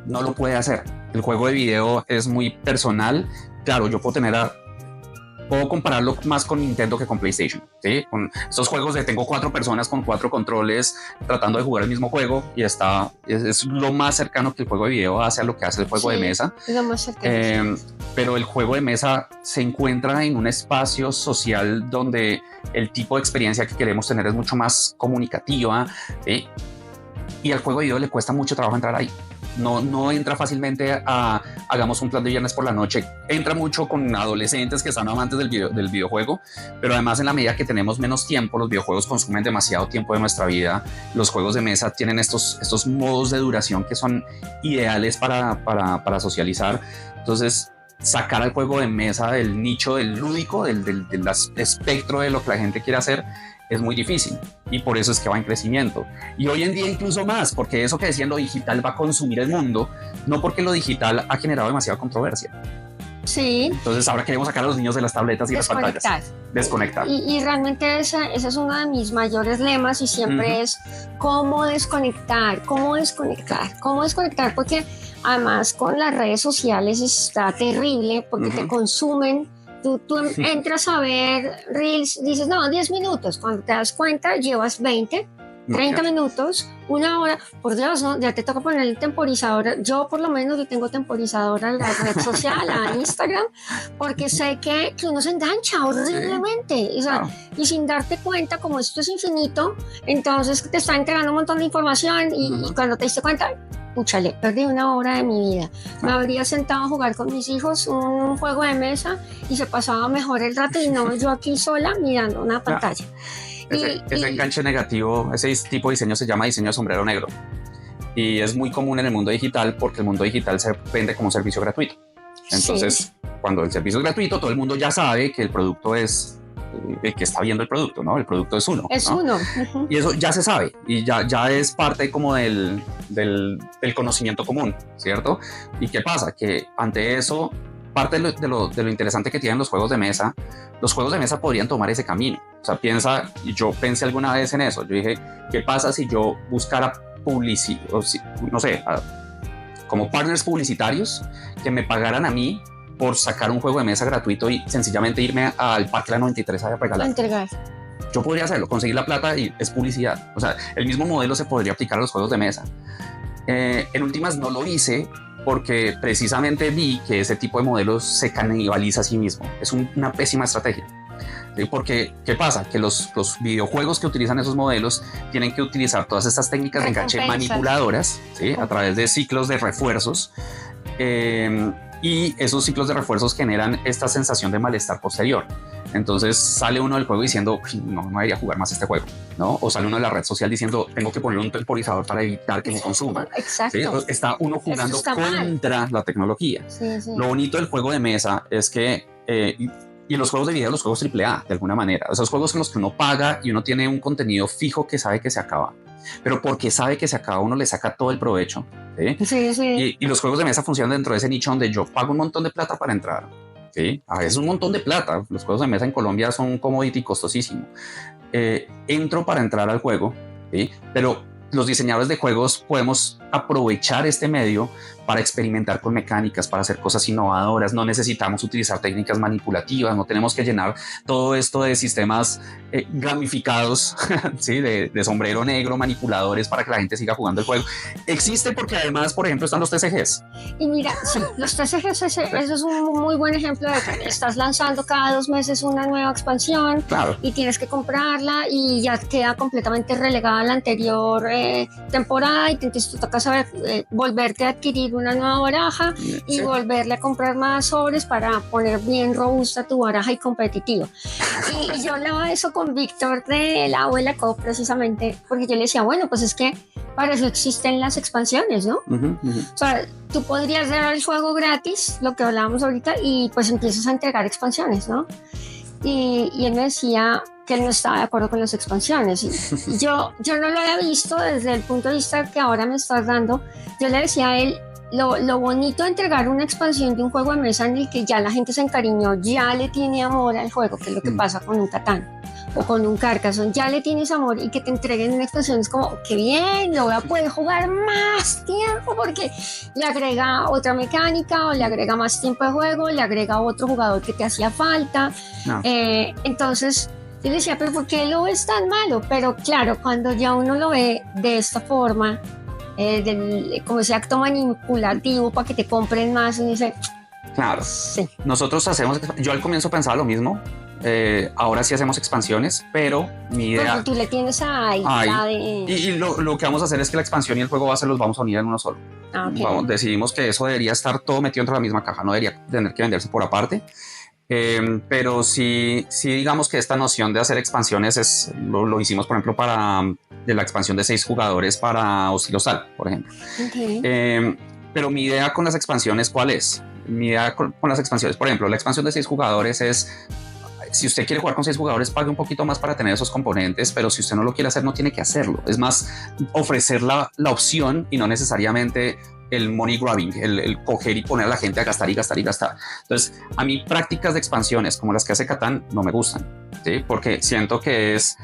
no lo puede hacer. El juego de video es muy personal. Claro, yo puedo compararlo más con Nintendo que con PlayStation, ¿sí? Con estos juegos de tengo 4 personas con 4 controles tratando de jugar el mismo juego y es lo más cercano que el juego de video hace a lo que hace el juego de mesa. Lo más cercano. Pero el juego de mesa se encuentra en un espacio social donde el tipo de experiencia que queremos tener es mucho más comunicativa, ¿sí? Y al juego de video le cuesta mucho trabajo entrar ahí. No entra fácilmente a hagamos un plan de viernes por la noche. Entra mucho con adolescentes que están amantes del videojuego, pero además en la medida que tenemos menos tiempo, los videojuegos consumen demasiado tiempo de nuestra vida. Los juegos de mesa tienen estos modos de duración que son ideales para socializar. Entonces, sacar al juego de mesa del nicho del lúdico, del espectro de lo que la gente quiere hacer, es muy difícil y por eso es que va en crecimiento. Y hoy en día incluso más, porque eso que decían lo digital va a consumir el mundo, no porque lo digital ha generado demasiada controversia. Sí. Entonces ahora queremos sacar a los niños de las tabletas y las pantallas. Desconectar. Y realmente ese es uno de mis mayores lemas y siempre es cómo desconectar, porque además con las redes sociales está terrible porque te consumen. Tú entras a ver Reels, dices, no, 10 minutos. Cuando te das cuenta, llevas 20, 30 minutos, una hora. Por Dios, ¿no? Ya te toca poner el temporizador. Yo, por lo menos, le tengo temporizador a la red social, a Instagram, porque sé que uno se engancha horriblemente. Sí. O sea, y sin darte cuenta, como esto es infinito, entonces te está entregando un montón de información y cuando te diste cuenta, púchale, perdí una hora de mi vida. Me habría sentado a jugar con mis hijos un juego de mesa y se pasaba mejor el rato y no yo aquí sola mirando una pantalla. Ese enganche negativo, ese tipo de diseño se llama diseño de sombrero negro y es muy común en el mundo digital porque el mundo digital se vende como un servicio gratuito. Entonces, cuando el servicio es gratuito, todo el mundo ya sabe que el producto es el que está viendo el producto, ¿no? El producto es uno. Es uno. Y eso ya se sabe y ya es parte como del conocimiento común, ¿cierto? ¿Y qué pasa? Que ante eso, parte de lo interesante que tienen los juegos de mesa podrían tomar ese camino. O sea, yo pensé alguna vez en eso. Yo dije, ¿qué pasa si yo buscara publicidad, no sé, como partners publicitarios que me pagaran a mí por sacar un juego de mesa gratuito y sencillamente irme al Parque La 93 a regalar? Yo podría hacerlo, conseguir la plata y es publicidad. O sea, el mismo modelo se podría aplicar a los juegos de mesa. En últimas no lo hice porque precisamente vi que ese tipo de modelos se canibaliza a sí mismo. Es una pésima estrategia. Porque, ¿qué pasa? Que los videojuegos que utilizan esos modelos tienen que utilizar todas estas técnicas de enganche manipuladoras, ¿sí? A través de ciclos de refuerzos. Y esos ciclos de refuerzos generan esta sensación de malestar posterior. Entonces sale uno del juego diciendo, no debería jugar más este juego, ¿no? O sale uno de la red social diciendo, tengo que poner un temporizador para evitar que me consuma. Exacto. ¿Sí? Está uno jugando contra la tecnología. Sí. Lo bonito del juego de mesa es que, y los juegos de video, los juegos AAA, de alguna manera, esos juegos en los que uno paga y uno tiene un contenido fijo que sabe que se acaba. Pero porque sabe que se acaba, uno le saca todo el provecho. ¿Sí? Y los juegos de mesa funcionan dentro de ese nicho donde yo pago un montón de plata para entrar. ¿Sí? A veces un montón de plata. Los juegos de mesa en Colombia son un commodity costosísimo. Entro para entrar al juego, ¿sí? Pero los diseñadores de juegos podemos aprovechar este medio para experimentar con mecánicas, para hacer cosas innovadoras. No necesitamos utilizar técnicas manipulativas, no tenemos que llenar todo esto de sistemas gamificados, ¿sí? de sombrero negro, manipuladores para que la gente siga jugando el juego. Existe porque además, por ejemplo, están los TCGs. Y mira, sí, los TCGs, eso es un muy buen ejemplo de que estás lanzando cada 2 meses una nueva expansión, claro, y tienes que comprarla y ya queda completamente relegada a la anterior temporada, y entonces te toca saber volverte a adquirir una nueva baraja y volverle a comprar más sobres para poner bien robusta tu baraja y competitiva. Y yo hablaba de eso con Víctor de la abuela Co, precisamente, porque yo le decía, bueno, pues es que para eso existen las expansiones, ¿no? O sea, tú podrías dar el juego gratis, lo que hablábamos ahorita, y pues empiezas a entregar expansiones, ¿no? Y él me decía que él no estaba de acuerdo con las expansiones. Y yo no lo había visto desde el punto de vista que ahora me estás dando. Yo le decía a él, lo bonito de entregar una expansión de un juego de mesa en el que ya la gente se encariñó, ya le tiene amor al juego, que es lo que pasa con un Catán o con un Carcassonne, ya le tienes amor, y que te entreguen una expansión es como, qué bien, lo voy a poder jugar más tiempo porque le agrega otra mecánica o le agrega más tiempo de juego, le agrega otro jugador que te hacía falta. No. Entonces yo le decía, pero ¿por qué lo ves tan malo? Pero claro, cuando ya uno lo ve de esta forma, como ese acto manipulativo para que te compren más, uno dice, claro, sí. Nosotros hacemos, yo al comienzo pensaba lo mismo. Ahora sí hacemos expansiones, pero mi idea... Porque tú le tienes y lo que vamos a hacer es que la expansión y el juego base los vamos a unir en uno solo. Okay. Decidimos que eso debería estar todo metido dentro de la misma caja, no debería tener que venderse por aparte. Pero sí digamos que esta noción de hacer expansiones lo hicimos, por ejemplo, de la expansión de 6 jugadores para Hostilosal, por ejemplo. Okay. Pero mi idea con las expansiones, ¿cuál es? Mi idea con las expansiones, por ejemplo, la expansión de 6 jugadores es... Si usted quiere jugar con 6 jugadores, pague un poquito más para tener esos componentes, pero si usted no lo quiere hacer, no tiene que hacerlo. Es más, ofrecer la opción y no necesariamente el money grabbing, el coger y poner a la gente a gastar y gastar y gastar. Entonces, a mí prácticas de expansiones como las que hace Catán no me gustan, ¿sí? Porque siento que es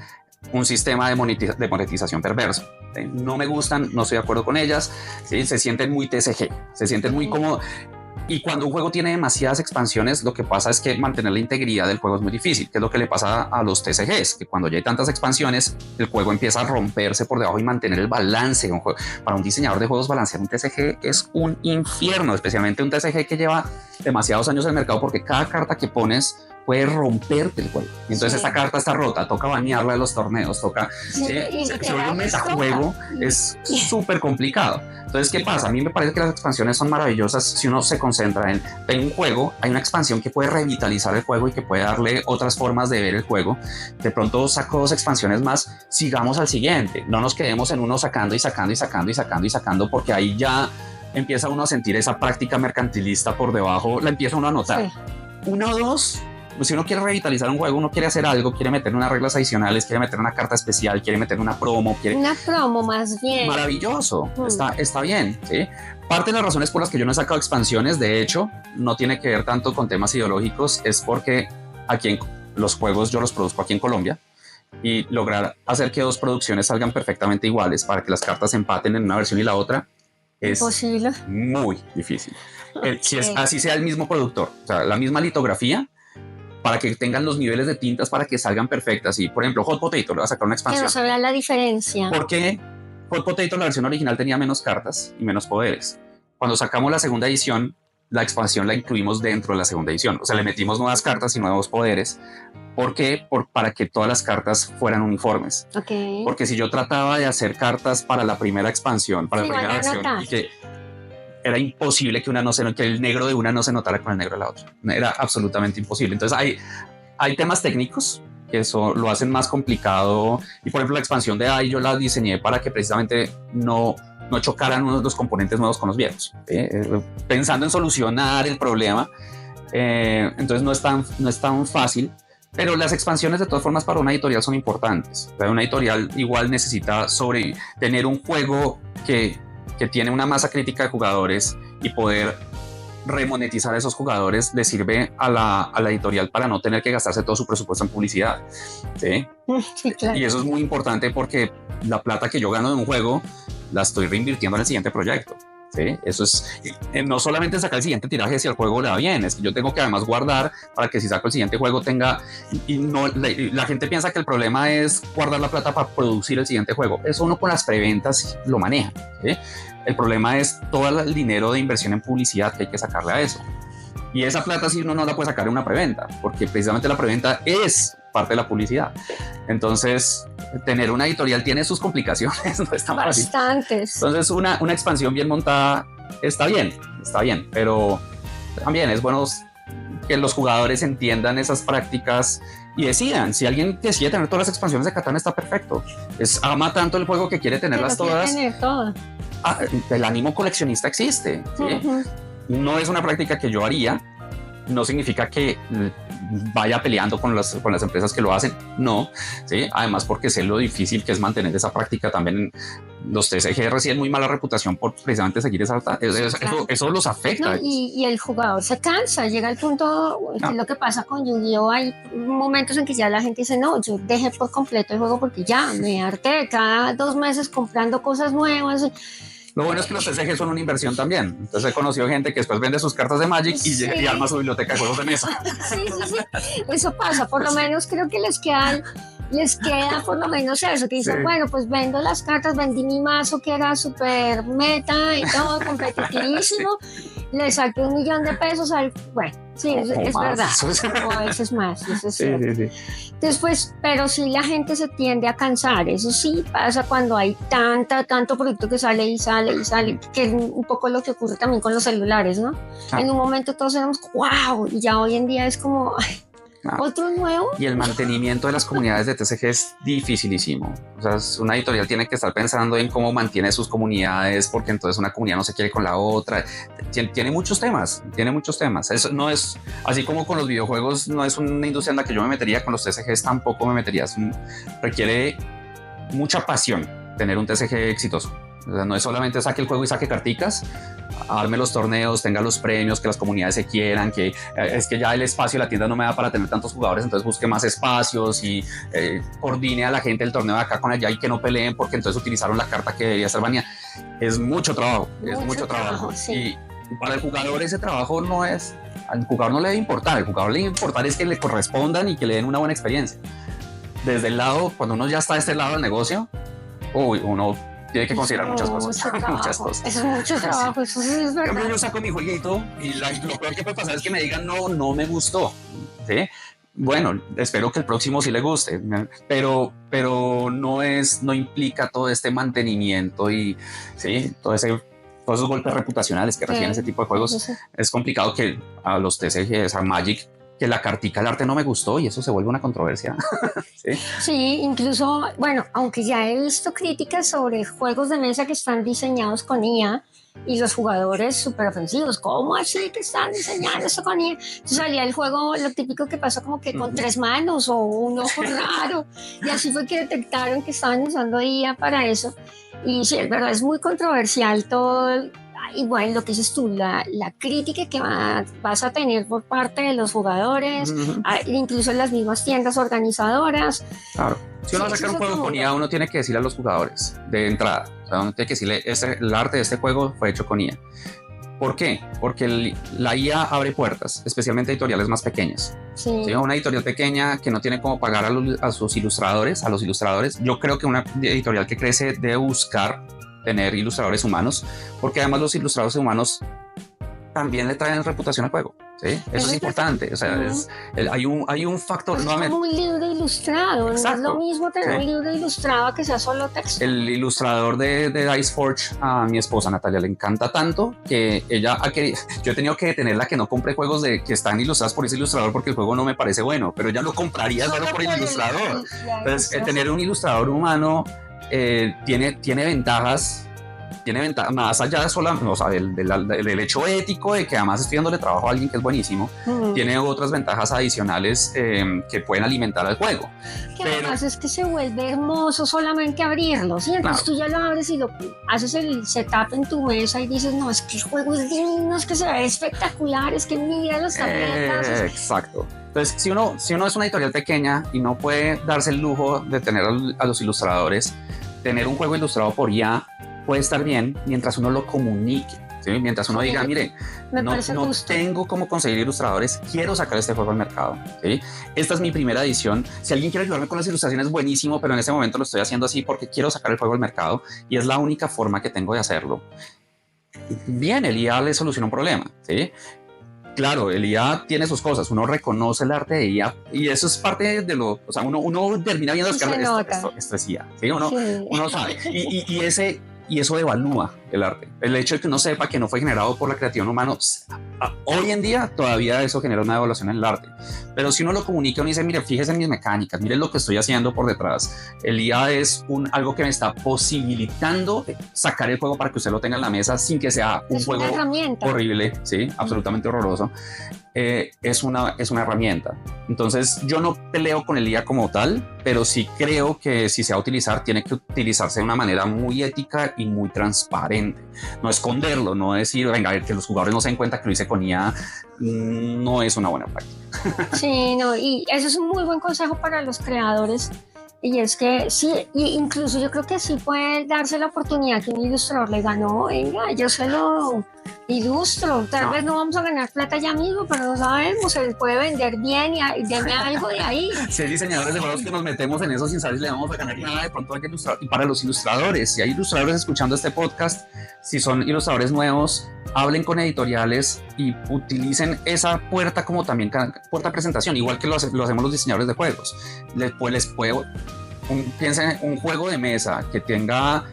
un sistema de monetización perverso. ¿Sí? No me gustan, no estoy de acuerdo con ellas, ¿sí? Se sienten muy TCG, se sienten muy como... Y cuando un juego tiene demasiadas expansiones, lo que pasa es que mantener la integridad del juego es muy difícil, que es lo que le pasa a los TCGs, que cuando ya hay tantas expansiones, el juego empieza a romperse por debajo y mantener el balance. Para un diseñador de juegos, balancear un TCG es un infierno, especialmente un TCG que lleva demasiados años en el mercado, porque cada carta que pones puede romperte el juego. Y entonces esta carta está rota, toca banearla de los torneos, se vuelve un metajuego, es súper complicado. Entonces, ¿qué pasa? A mí me parece que las expansiones son maravillosas si uno se concentra en un juego. Hay una expansión que puede revitalizar el juego y que puede darle otras formas de ver el juego. De pronto saco 2 expansiones más, sigamos al siguiente. No nos quedemos en uno sacando y sacando y sacando y sacando y sacando, porque ahí ya empieza uno a sentir esa práctica mercantilista por debajo, la empieza uno a notar. Sí. 1 o 2. Si uno quiere revitalizar un juego, uno quiere hacer algo, quiere meter unas reglas adicionales, quiere meter una carta especial, quiere meter una promo. Una promo más bien. Maravilloso, está bien, ¿sí? Parte de las razones por las que yo no he sacado expansiones, de hecho, no tiene que ver tanto con temas ideológicos, es porque aquí en los juegos yo los produzco aquí en Colombia, y lograr hacer que 2 producciones salgan perfectamente iguales para que las cartas empaten en una versión y la otra es imposible. Muy difícil. Si es así sea el mismo productor, o sea, la misma litografía, para que tengan los niveles de tintas para que salgan perfectas. Y por ejemplo, Hot Potato le va a sacar una expansión. Que no se vea la diferencia. Porque Hot Potato, la versión original, tenía menos cartas y menos poderes. Cuando sacamos la segunda edición, la expansión la incluimos dentro de la segunda edición. O sea, le metimos nuevas cartas y nuevos poderes. ¿Por qué? Para que todas las cartas fueran uniformes. Okay. Porque si yo trataba de hacer cartas para la primera expansión, para la primera versión, y que era imposible que el negro de una no se notara con el negro de la otra. Era absolutamente imposible. Entonces hay temas técnicos que eso lo hacen más complicado. Y por ejemplo, la expansión de AI yo la diseñé para que precisamente no chocaran unos de los componentes nuevos con los viejos, pensando en solucionar el problema. Entonces no es tan fácil. Pero las expansiones de todas formas para una editorial son importantes. Una editorial igual necesita tener un juego que tiene una masa crítica de jugadores, y poder remonetizar a esos jugadores le sirve a la editorial para no tener que gastarse todo su presupuesto en publicidad. ¿Sí? Sí, claro. Y eso es muy importante porque la plata que yo gano de un juego la estoy reinvirtiendo en el siguiente proyecto. ¿sí? Eso es, no solamente sacar el siguiente tiraje si el juego le va bien, es que yo tengo que además guardar para que si saco el siguiente juego tenga, y no, la gente piensa que el problema es guardar la plata para producir el siguiente juego. Eso uno con las preventas lo maneja, ¿sí? El problema es todo el dinero de inversión en publicidad que hay que sacarle a eso. Y esa plata sí uno no la puede sacar en una preventa, porque precisamente la preventa es parte de la publicidad. Entonces, tener una editorial tiene sus complicaciones, no es tan fácil. Bastantes. Entonces, una expansión bien montada está bien, pero también es bueno que los jugadores entiendan esas prácticas y decidan. Si alguien decide tener todas las expansiones de Catán, está perfecto. Ama tanto el juego que quiere tenerlas todas. Tener todo. El ánimo coleccionista existe, ¿sí? No es una práctica que yo haría, no significa que vaya peleando con las empresas que lo hacen, no, ¿sí? Además porque sé lo difícil que es mantener esa práctica. También los TCG reciben muy mala reputación por precisamente seguir eso los afecta. No, y el jugador se cansa, llega al punto, no. Lo que pasa con Yu-Gi-Oh! Hay momentos en que ya la gente dice, no, yo dejé por completo el juego porque ya me harté cada 2 meses comprando cosas nuevas. Lo bueno es que los TCG son una inversión también. Entonces he conocido gente que después vende sus cartas de Magic y arma su biblioteca de juegos de mesa. Sí. Eso pasa. Por lo menos creo que les queda por lo menos eso, que dicen, bueno, pues vendo las cartas, vendí mi mazo que era súper meta y todo, competitivísimo, le saqué $1.000.000, bueno, sí, es verdad, o a veces más, eso es cierto. Sí. Después, pero sí la gente se tiende a cansar, eso sí pasa cuando hay tanto producto que sale, que es un poco lo que ocurre también con los celulares, ¿no? En un momento todos éramos, wow, y ya hoy en día es como... ¿Otro nuevo? Y el mantenimiento de las comunidades de TCG es dificilísimo. O sea, una editorial tiene que estar pensando en cómo mantiene sus comunidades, porque entonces una comunidad no se quiere con la otra. Tiene muchos temas. Eso no es, así como con los videojuegos, no es una industria en la que yo me metería, con los TCGs tampoco me metería. Requiere mucha pasión tener un TCG exitoso. O sea, no es solamente saque el juego y saque carticas, arme los torneos, tenga los premios, que las comunidades se quieran, que es que ya el espacio de la tienda no me da para tener tantos jugadores, entonces busque más espacios y coordine a la gente del torneo de acá con allá y que no peleen porque entonces utilizaron la carta que debería ser baneada. Es mucho trabajo, mucho trabajo. Sí. Y para el jugador ese trabajo no es, al jugador no le debe importar, al jugador le debe importar es que le correspondan y que le den una buena experiencia. Desde el lado, cuando uno ya está de este lado del negocio, uno tiene que considerar muchas cosas. Eso es mucho trabajo, eso sí es verdad. Yo saco mi jueguito y lo peor que puede pasar es que me digan no me gustó, ¿sí? Bueno, espero que el próximo sí le guste, pero no implica todo este mantenimiento y sí, todos esos golpes reputacionales que reciben ese tipo de juegos. Sí. Es complicado que a los TCGs, a Magic, que la cartica, el arte no me gustó y eso se vuelve una controversia. Sí, incluso, bueno, aunque ya he visto críticas sobre juegos de mesa que están diseñados con IA y los jugadores súper ofensivos, ¿cómo así que están diseñando eso con IA? Entonces salía el juego, lo típico que pasa como que con 3 manos o un ojo raro, y así fue que detectaron que estaban usando IA para eso. Y sí, es verdad, es muy controversial todo. Y bueno, lo que dices tú, la crítica que vas a tener por parte de los jugadores, incluso en las mismas tiendas organizadoras. Claro. Si uno va a sacar un juego con IA, uno tiene que decirle a los jugadores de entrada, o sea, uno tiene que decirle, el arte de este juego fue hecho con IA. ¿Por qué? Porque la IA abre puertas, especialmente editoriales más pequeñas. Sí. ¿Sí? Una editorial pequeña que no tiene cómo pagar a sus ilustradores, yo creo que una editorial que crece debe buscar tener ilustradores humanos, porque además los ilustradores humanos también le traen reputación al juego, ¿sí? Eso es importante, o sea, hay un factor... Es como un libro ilustrado, exacto. No es lo mismo tener un libro ilustrado que sea solo texto. El ilustrador de Dice Forge, a mi esposa Natalia le encanta tanto que ella yo he tenido que detenerla que no compre juegos que están ilustrados por ese ilustrador porque el juego no me parece bueno, pero ella lo compraría solo por el ilustrador. Entonces, tener un ilustrador humano tiene ventajas más allá del hecho ético de que además estoy dándole trabajo a alguien que es buenísimo. Tiene otras ventajas adicionales que pueden alimentar al juego. Además es que se vuelve hermoso solamente abrirlo, ¿sí? Entonces tú ya lo abres y lo haces el setup en tu mesa y dices, no, es que el juego es divino, es que se ve espectacular, es que mira las tabletas. Exacto. Entonces, si uno es una editorial pequeña y no puede darse el lujo de tener a los ilustradores, tener un juego ilustrado por IA puede estar bien mientras uno lo comunique. ¿Sí? Mientras uno diga, mire, no tengo cómo conseguir ilustradores, quiero sacar este juego al mercado. ¿Sí? Esta es mi primera edición. Si alguien quiere ayudarme con las ilustraciones, buenísimo, pero en este momento lo estoy haciendo así porque quiero sacar el juego al mercado y es la única forma que tengo de hacerlo. Bien, el IA le soluciona un problema. ¿Sí? Claro, el IA tiene sus cosas, uno reconoce el arte de IA y eso es parte de lo, o sea, uno termina viendo esto es IA, ¿sí? Uno sabe y eso evalúa el arte. El hecho de que uno sepa que no fue generado por la creatividad humana, hoy en día todavía eso genera una evaluación en el arte. Pero si uno lo comunica, uno dice, mire, fíjese en mis mecánicas, mire lo que estoy haciendo por detrás. El IA es algo que me está posibilitando sacar el juego para que usted lo tenga en la mesa sin que sea un juego horrible, sí, absolutamente horroroso. Es una herramienta. Entonces yo no peleo con el IA como tal, pero sí creo que si se va a utilizar, tiene que utilizarse de una manera muy ética y muy transparente. No esconderlo, no decir, venga, que los jugadores no se den cuenta que lo hice con IA, no es una buena práctica. Sí, no, y eso es un muy buen consejo para los creadores. Y es que sí, incluso yo creo que sí puede darse la oportunidad que un ilustrador le diga, no, venga, yo se lo ilustro, tal vez no vamos a ganar plata ya mismo, pero no sabemos, se puede vender bien y denme algo de ahí. Si hay diseñadores de juegos que nos metemos en eso sin saber si le vamos a ganar nada, de pronto hay que ilustrar. Y para los ilustradores, si hay ilustradores escuchando este podcast, si son ilustradores nuevos, hablen con editoriales y utilicen esa puerta como también puerta de presentación, igual que lo hacemos los diseñadores de juegos. Les puedo, piensen en un juego de mesa que tenga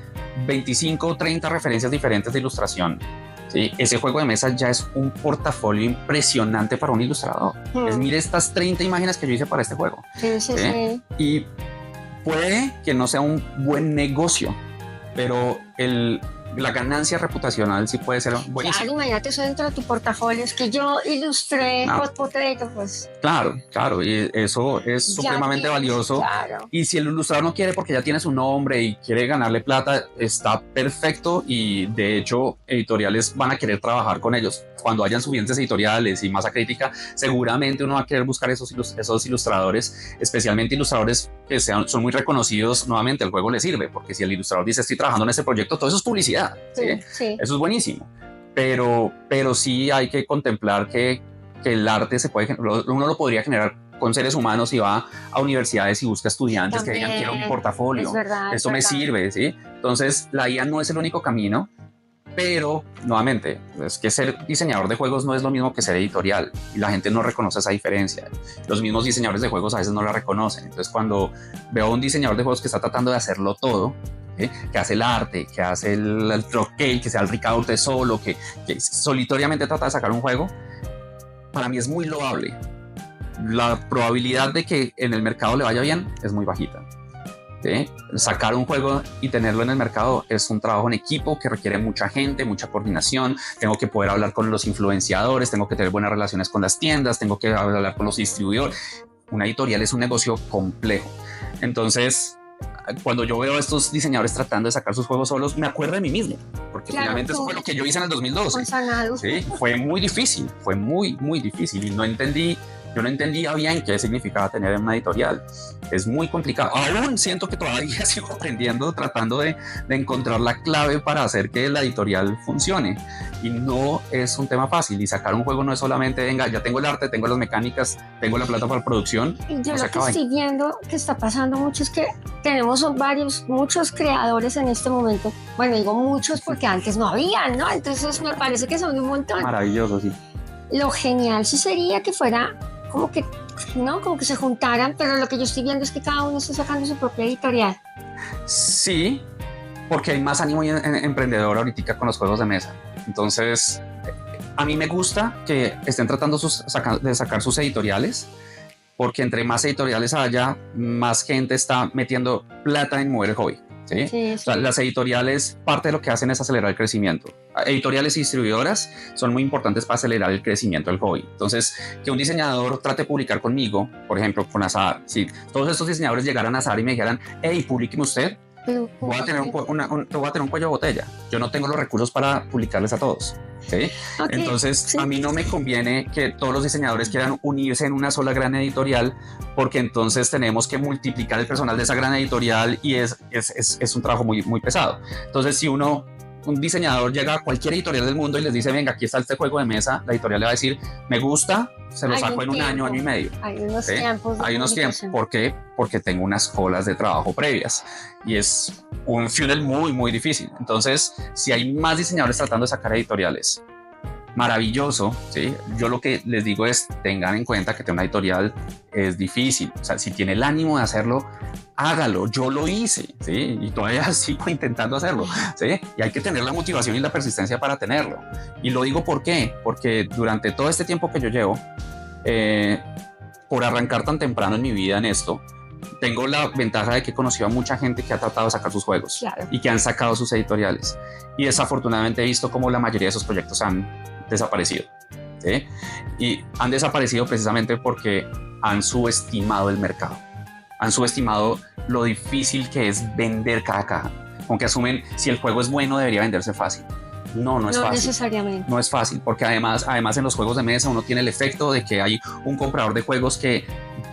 25 o 30 referencias diferentes de ilustración. ¿Sí? Ese juego de mesa ya es un portafolio impresionante para un ilustrador. Mire estas 30 imágenes que yo hice para este juego. Sí. Y puede que no sea un buen negocio, pero la ganancia reputacional sí puede ser buenísima. Claro, imagínate eso dentro de tu portafolio, es que yo ilustré Hot Potato, pues. Claro, y eso es supremamente valioso. Claro. Y si el ilustrador no quiere porque ya tiene su nombre y quiere ganarle plata, está perfecto y de hecho editoriales van a querer trabajar con ellos. Cuando hayan suficientes editoriales y masa crítica, seguramente uno va a querer buscar esos ilustradores, especialmente ilustradores que son muy reconocidos. Nuevamente, el juego le sirve, porque si el ilustrador dice estoy trabajando en ese proyecto, todo eso es publicidad. ¿Sí? Eso es buenísimo. Pero sí hay que contemplar que el arte uno lo podría generar con seres humanos y va a universidades y busca estudiantes que digan quiero un portafolio. Es verdad, esto me sirve, ¿sí? Entonces, la IA no es el único camino. Pero, nuevamente, es que ser diseñador de juegos no es lo mismo que ser editorial y la gente no reconoce esa diferencia. Los mismos diseñadores de juegos a veces no la reconocen. Entonces, cuando veo a un diseñador de juegos que está tratando de hacerlo todo, que hace el arte, que hace el troquel, que sea el Ricaurte solo, que solitariamente trata de sacar un juego, para mí es muy loable. La probabilidad de que en el mercado le vaya bien es muy bajita. ¿Sí? Sacar un juego y tenerlo en el mercado es un trabajo en equipo que requiere mucha gente, mucha coordinación. Tengo que poder hablar con los influenciadores, tengo que tener buenas relaciones con las tiendas, tengo que hablar con los distribuidores. Una editorial es un negocio complejo. Entonces, cuando yo veo a estos diseñadores tratando de sacar sus juegos solos, me acuerdo de mí mismo, porque finalmente eso fue lo que yo hice en el 2012. ¿Sí? Fue muy difícil, fue muy difícil y yo no entendía bien qué significaba tener una editorial. Es muy complicado. Aún siento que todavía sigo aprendiendo, tratando de encontrar la clave para hacer que la editorial funcione. Y no es un tema fácil. Y sacar un juego no es solamente, venga, ya tengo el arte, tengo las mecánicas, tengo la plata para producción. Y yo lo que estoy viendo que está pasando mucho es que tenemos muchos creadores en este momento. Bueno, digo muchos porque antes no había, ¿no? Entonces me parece que son un montón. Maravilloso, sí. Lo genial sí sería que fuera como que se juntaran, pero lo que yo estoy viendo es que cada uno está sacando su propia editorial. Sí, porque hay más ánimo emprendedor ahorita con los juegos de mesa. Entonces, a mí me gusta que estén tratando de sacar sus editoriales, porque entre más editoriales haya, más gente está metiendo plata en mover el hobby. ¿Sí? O sea, las editoriales, parte de lo que hacen es acelerar el crecimiento. Editoriales y distribuidoras son muy importantes para acelerar el crecimiento del hobby. Entonces, que un diseñador trate de publicar conmigo, por ejemplo, con Azahar, si todos estos diseñadores llegaran a Azahar y me dijeran, hey, publíqueme usted, voy a tener un cuello de botella. Yo no tengo los recursos para publicarles a todos. ¿sí? Okay, Entonces, sí. a mí no me conviene que todos los diseñadores quieran unirse en una sola gran editorial, porque entonces tenemos que multiplicar el personal de esa gran editorial y es un trabajo muy, muy pesado. Entonces, si un diseñador llega a cualquier editorial del mundo y les dice, venga, aquí está este juego de mesa, la editorial le va a decir, me gusta, se lo saco en un año, año y medio. Hay unos ¿sí? tiempos. Hay unos tiempos. ¿Por qué? Porque tengo unas colas de trabajo previas y es un funnel muy, muy difícil. Entonces, si hay más diseñadores tratando de sacar editoriales, maravilloso, ¿sí? Yo lo que les digo es, tengan en cuenta que tener una editorial es difícil. O sea, si tiene el ánimo de hacerlo, hágalo. Yo lo hice, ¿sí? Y todavía sigo intentando hacerlo, ¿sí? Y hay que tener la motivación y la persistencia para tenerlo. Y lo digo ¿por qué? Porque durante todo este tiempo que yo llevo, por arrancar tan temprano en mi vida en esto, tengo la ventaja de que he conocido a mucha gente que ha tratado de sacar sus juegos, claro, y que han sacado sus editoriales. Y desafortunadamente he visto cómo la mayoría de esos proyectos han desaparecido, ¿sí? Y han desaparecido precisamente porque han subestimado el mercado. Han subestimado lo difícil que es vender cada caja. Como que asumen, si el juego es bueno, debería venderse fácil. No, no es fácil. Necesariamente. No es fácil, porque además en los juegos de mesa uno tiene el efecto de que hay un comprador de juegos que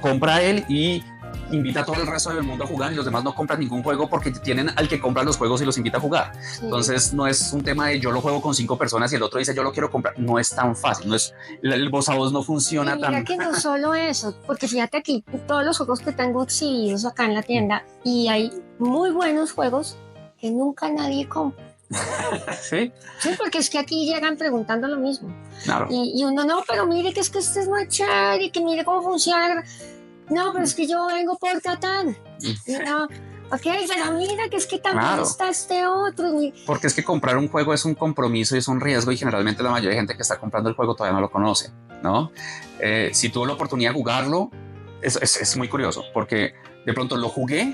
compra él y invita a todo el resto del mundo a jugar, y los demás no compran ningún juego porque tienen al que compra los juegos y los invita a jugar. Sí. Entonces no es un tema de yo lo juego con 5 personas y el otro dice yo lo quiero comprar. No es tan fácil, no es, el voz a voz no funciona mira tan... que no solo eso, porque fíjate aquí todos los juegos que tengo exhibidos acá en la tienda, y hay muy buenos juegos que nunca nadie compra. ¿Sí? Sí, porque es que aquí llegan preguntando lo mismo. Claro. Y uno, no, pero mire que es que este es más chévere y que mire cómo funciona. No, pero es que yo vengo por Catán. No, ok, pero mira que es que también claro. Está este otro. Porque es que comprar un juego es un compromiso y es un riesgo, y generalmente la mayoría de gente que está comprando el juego todavía no lo conoce, ¿no? Si tuvo la oportunidad de jugarlo, es muy curioso, porque de pronto lo jugué,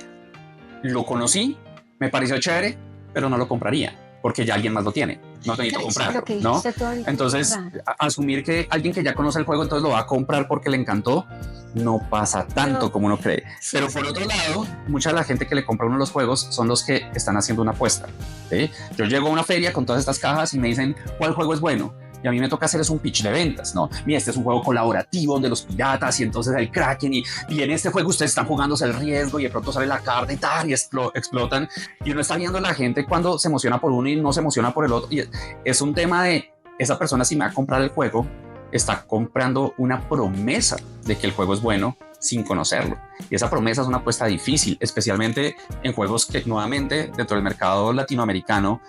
lo conocí, me pareció chévere, pero no lo compraría porque ya alguien más lo tiene. No necesito comprarlo, ¿no? Entonces, asumir que alguien que ya conoce el juego entonces lo va a comprar porque le encantó, no pasa tanto como uno cree. Pero por otro lado, mucha de la gente que le compra uno de los juegos son los que están haciendo una apuesta, ¿sí? Yo llego a una feria con todas estas cajas y me dicen, ¿cuál juego es bueno? Y a mí me toca hacer es un pitch de ventas, ¿no? Mira, este es un juego colaborativo de los piratas y entonces el Kraken y en este juego ustedes están jugándose el riesgo y de pronto sale la carta y tal y explotan, y uno está viendo a la gente cuando se emociona por uno y no se emociona por el otro, y es un tema de esa persona, si me va a comprar el juego, está comprando una promesa de que el juego es bueno sin conocerlo, y esa promesa es una apuesta difícil, especialmente en juegos que nuevamente dentro del mercado latinoamericano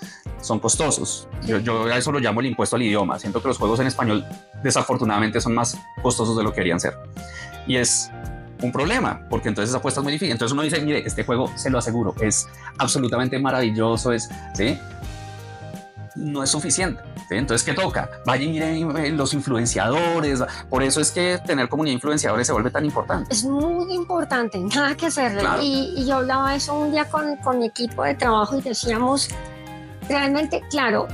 son costosos. Yo a eso lo llamo el impuesto al idioma. Siento que los juegos en español desafortunadamente son más costosos de lo que deberían ser, y es un problema porque entonces esa apuesta es muy difícil. Entonces uno dice, mire, este juego se lo aseguro, es absolutamente maravilloso, ¿sí? No es suficiente, ¿sí? Entonces, ¿qué toca? Vaya y miren los influenciadores. Por eso es que tener comunidad de influenciadores se vuelve tan importante. Es muy importante, nada que hacerle. Claro. Y yo hablaba eso un día con mi equipo de trabajo y decíamos, realmente, claro,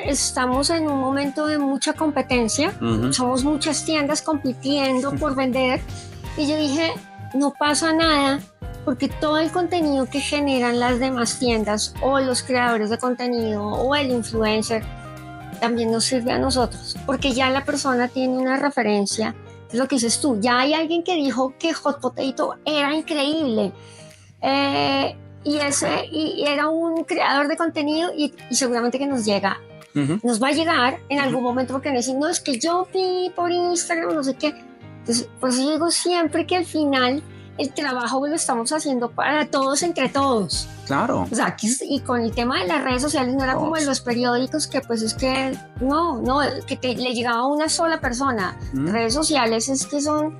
estamos en un momento de mucha competencia, somos muchas tiendas compitiendo por vender, y yo dije, no pasa nada, porque todo el contenido que generan las demás tiendas o los creadores de contenido o el influencer también nos sirve a nosotros, porque ya la persona tiene una referencia. Es lo que dices tú, ya hay alguien que dijo que Hot Potato era increíble, y era un creador de contenido, y seguramente que nos llega, nos va a llegar en algún momento, porque me dicen, no, es que yo vi por Instagram, no sé qué. Entonces, por eso yo digo siempre que al final el trabajo lo estamos haciendo para todos, entre todos. Claro. O sea, y con el tema de las redes sociales no era como en los periódicos, que pues es que no, que le llegaba a una sola persona. Redes sociales es que son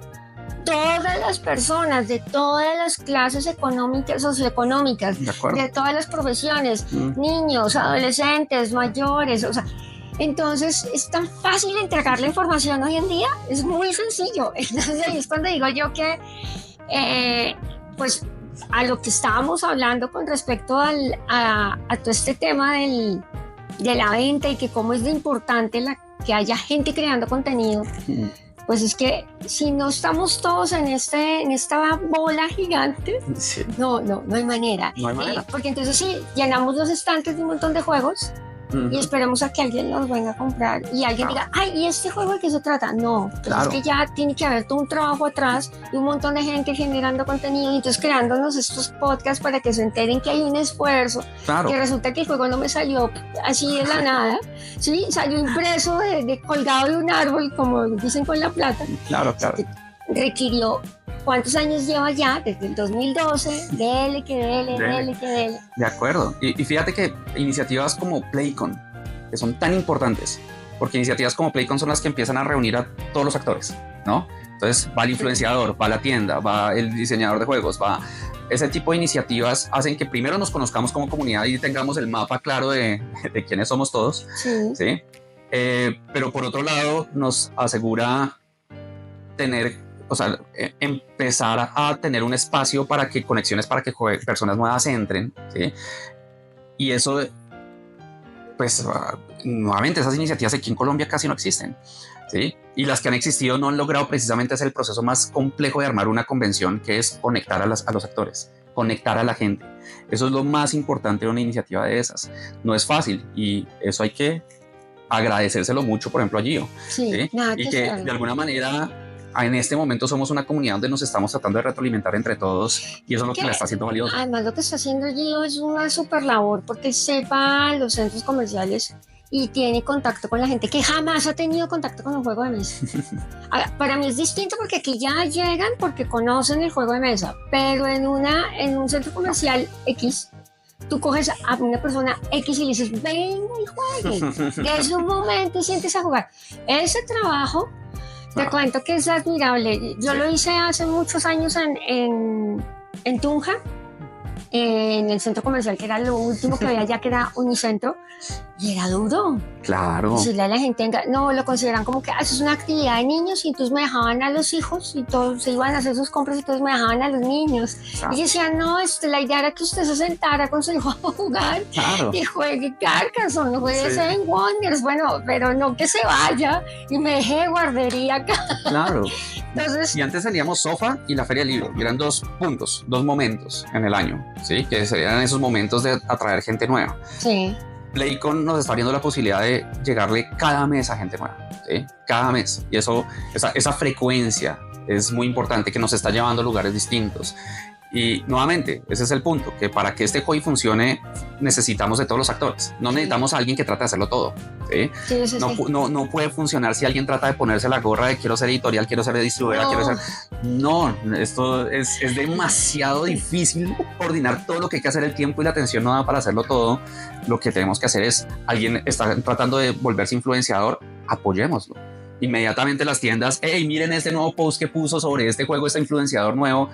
todas las personas de todas las clases económicas, socioeconómicas, de todas las profesiones, niños, adolescentes, mayores, o sea. Entonces es tan fácil entregar la información hoy en día, es muy sencillo. Entonces ahí es cuando digo yo que pues a lo que estábamos hablando con respecto a todo este tema de la venta, y que cómo es de importante que haya gente creando contenido, pues es que si no estamos todos en esta bola gigante, no hay manera. No hay manera. Porque entonces sí, llenamos los estantes de un montón de juegos, y esperemos a que alguien nos venga a comprar y alguien diga, ay, ¿y este juego de qué se trata? No, pues es que ya tiene que haber todo un trabajo atrás y un montón de gente generando contenido y entonces creándonos estos podcasts para que se enteren que hay un esfuerzo, que resulta que el juego no me salió así de la nada, ¿sí? Salió impreso de colgado de un árbol, como dicen con la plata. Claro. Requirió, ¿cuántos años lleva ya? Desde el 2012, dele. De acuerdo. Y fíjate que iniciativas como Playcon, que son tan importantes, porque iniciativas como Playcon son las que empiezan a reunir a todos los actores, ¿no? Entonces va el influenciador, va la tienda, va el diseñador de juegos, va... Ese tipo de iniciativas hacen que primero nos conozcamos como comunidad y tengamos el mapa claro de quiénes somos todos, ¿sí? Pero por otro lado nos asegura empezar a tener un espacio para que conexiones, para que personas nuevas entren, ¿sí? Y eso, pues, nuevamente, esas iniciativas aquí en Colombia casi no existen, ¿sí? Y las que han existido no han logrado precisamente hacer el proceso más complejo de armar una convención, que es conectar a los actores, conectar a la gente. Eso es lo más importante de una iniciativa de esas. No es fácil y eso hay que agradecérselo mucho, por ejemplo, a Gio, ¿sí? Y que de alguna manera... En este momento somos una comunidad donde nos estamos tratando de retroalimentar entre todos y eso es lo que la está haciendo valioso. Además, lo que está haciendo Gio es una super labor porque sepa los centros comerciales y tiene contacto con la gente que jamás ha tenido contacto con un juego de mesa. Para mí es distinto porque aquí ya llegan porque conocen el juego de mesa, pero en un centro comercial X, tú coges a una persona X y le dices, venga y juegue. Desde un momento y sientes a jugar. Ese trabajo... Te cuento que es admirable. Yo lo hice hace muchos años en Tunja, en el centro comercial, que era lo último que había allá, que era Unicentro, y era duro. Claro. Decirle a la gente, no, lo consideran como que es una actividad de niños y entonces me dejaban a los hijos y todos se iban a hacer sus compras y entonces me dejaban a los niños. Claro. Y decían, no, la idea era que usted se sentara con su hijo a jugar y juegue Carcassonne, juegue Seven Wonders, bueno, pero no que se vaya y me deje de guardería acá. Claro. Entonces, y antes salíamos Sofa y la Feria del Libro, y eran dos momentos en el año, ¿sí? Que serían esos momentos de atraer gente nueva. Sí. Playcon nos está abriendo la posibilidad de llegarle cada mes a gente nueva, ¿sí? Cada mes. Y esa frecuencia es muy importante, que nos está llevando a lugares distintos. Y nuevamente, ese es el punto, que para que este hobby funcione necesitamos de todos los actores. No necesitamos a alguien que trate de hacerlo todo, ¿sí? No puede funcionar si alguien trata de ponerse la gorra de quiero ser editorial, quiero ser distribuidora, quiero ser... No, esto es demasiado difícil coordinar todo lo que hay que hacer, el tiempo y la atención no da para hacerlo todo. Lo que tenemos que hacer es, alguien está tratando de volverse influenciador, apoyémoslo. Inmediatamente las tiendas, hey, miren este nuevo post que puso sobre este juego, este influenciador nuevo.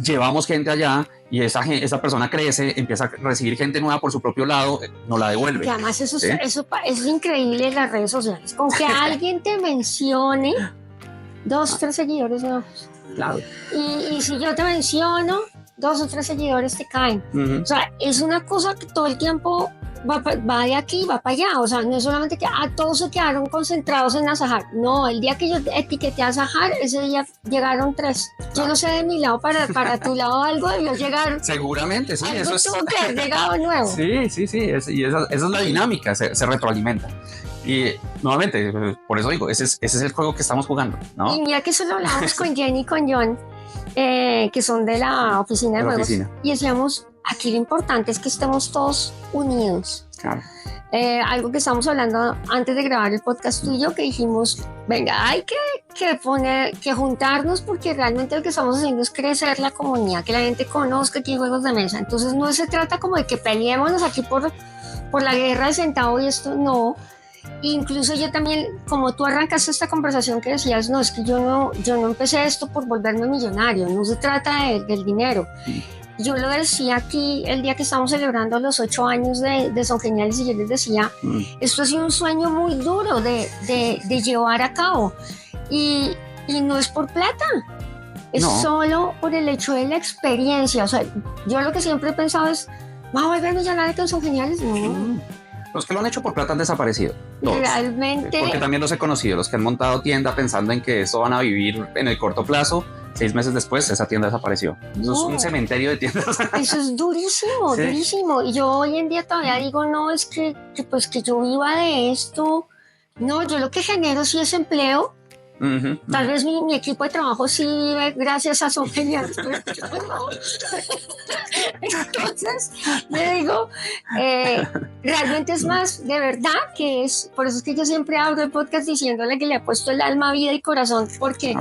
Llevamos gente allá y esa persona crece, empieza a recibir gente nueva por su propio lado, no la devuelve. Y además eso es increíble en las redes sociales, con que alguien te mencione 2 o 3 seguidores nuevos. Claro. Y si yo te menciono, 2 o 3 seguidores te caen. O sea, es una cosa que todo el tiempo va de aquí, va para allá. O sea, no es solamente que todos se quedaron concentrados en Azahar. No, el día que yo etiqueté a Azahar, ese día llegaron 3. Yo no sé de mi lado para tu lado algo debió llegar. Seguramente, sí. Eso tuvo que haber llegado nuevo. Sí. Y esa es la dinámica, se retroalimenta. Y nuevamente, por eso digo, ese es el juego que estamos jugando, ¿no? Y mira que eso lo hablábamos con Jenny y con John, que son de la oficina de juegos. Y decíamos, aquí lo importante es que estemos todos unidos. Claro. Algo que estamos hablando antes de grabar el podcast tuyo, que dijimos, venga, hay que juntarnos porque realmente lo que estamos haciendo es crecer la comunidad, que la gente conozca que hay juegos de mesa. Entonces no se trata como de que peleémonos aquí por la guerra de centavo y esto, no. Incluso yo también, como tú arrancaste esta conversación que decías, no, es que yo no empecé esto por volverme millonario, no se trata del dinero. Yo lo decía aquí el día que estábamos celebrando los 8 años de Son Geniales y yo les decía, esto ha sido un sueño muy duro de llevar a cabo y no es por plata, es solo por el hecho de la experiencia. O sea, yo lo que siempre he pensado es, ¿va a volver millonario con Son Geniales? No. Los que lo han hecho por plata han desaparecido. Todos. Realmente. Porque también los he conocido, los que han montado tienda pensando en que eso van a vivir en el corto plazo 6 meses después esa tienda desapareció. Eso es un cementerio de tiendas. Eso es durísimo, sí, durísimo. Y yo hoy en día todavía digo, no, es que pues que yo viva de esto. No, yo lo que genero sí es empleo. Tal vez mi equipo de trabajo sí vive gracias a Son Geniales, pero yo no. Entonces, le digo, realmente es más de verdad que es, por eso es que yo siempre abro el podcast diciéndole que le he puesto el alma, vida y corazón, porque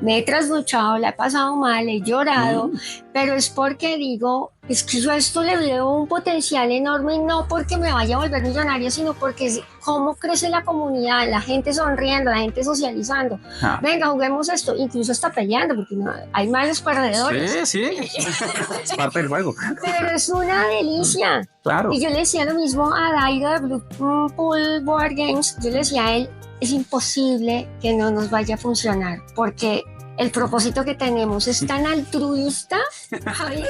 me he trasnochado, la he pasado mal, he llorado, pero es porque digo, es que yo a esto le veo un potencial enorme, y no porque me vaya a volver millonaria, sino porque es cómo crece la comunidad, la gente sonriendo, la gente socializando. Venga, juguemos esto, incluso está peleando, porque no, hay malos perdedores. Sí, es parte del juego. Pero es una delicia. Claro. Y yo le decía lo mismo a Dairo de Blue Pool Board Games, yo le decía a él, es imposible que no nos vaya a funcionar, porque el propósito que tenemos es tan altruista, Javier,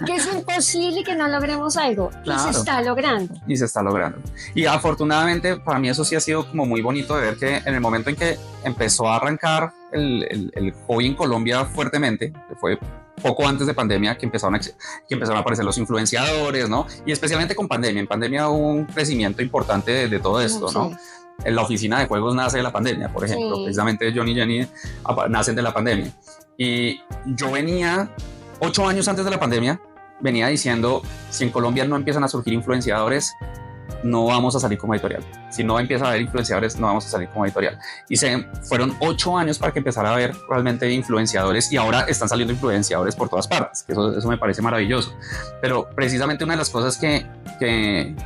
que es imposible que no logremos algo. Claro. Y se está logrando. Y se está logrando. Y afortunadamente, para mí eso sí ha sido como muy bonito de ver que en el momento en que empezó a arrancar el hobby en Colombia fuertemente, que fue poco antes de pandemia, que empezaron a aparecer los influenciadores, ¿no? Y especialmente con pandemia. En pandemia hubo un crecimiento importante de todo esto, ¿no? En la oficina de juegos nace de la pandemia, por ejemplo. Precisamente John y Jenny nacen de la pandemia. Y yo venía 8 años antes de la pandemia, venía diciendo, si en Colombia no empiezan a surgir influenciadores, no vamos a salir como editorial. Si no empieza a haber influenciadores, no vamos a salir como editorial. Y fueron 8 años para que empezara a haber realmente influenciadores, y ahora están saliendo influenciadores por todas partes. Eso me parece maravilloso. Pero precisamente una de las cosas que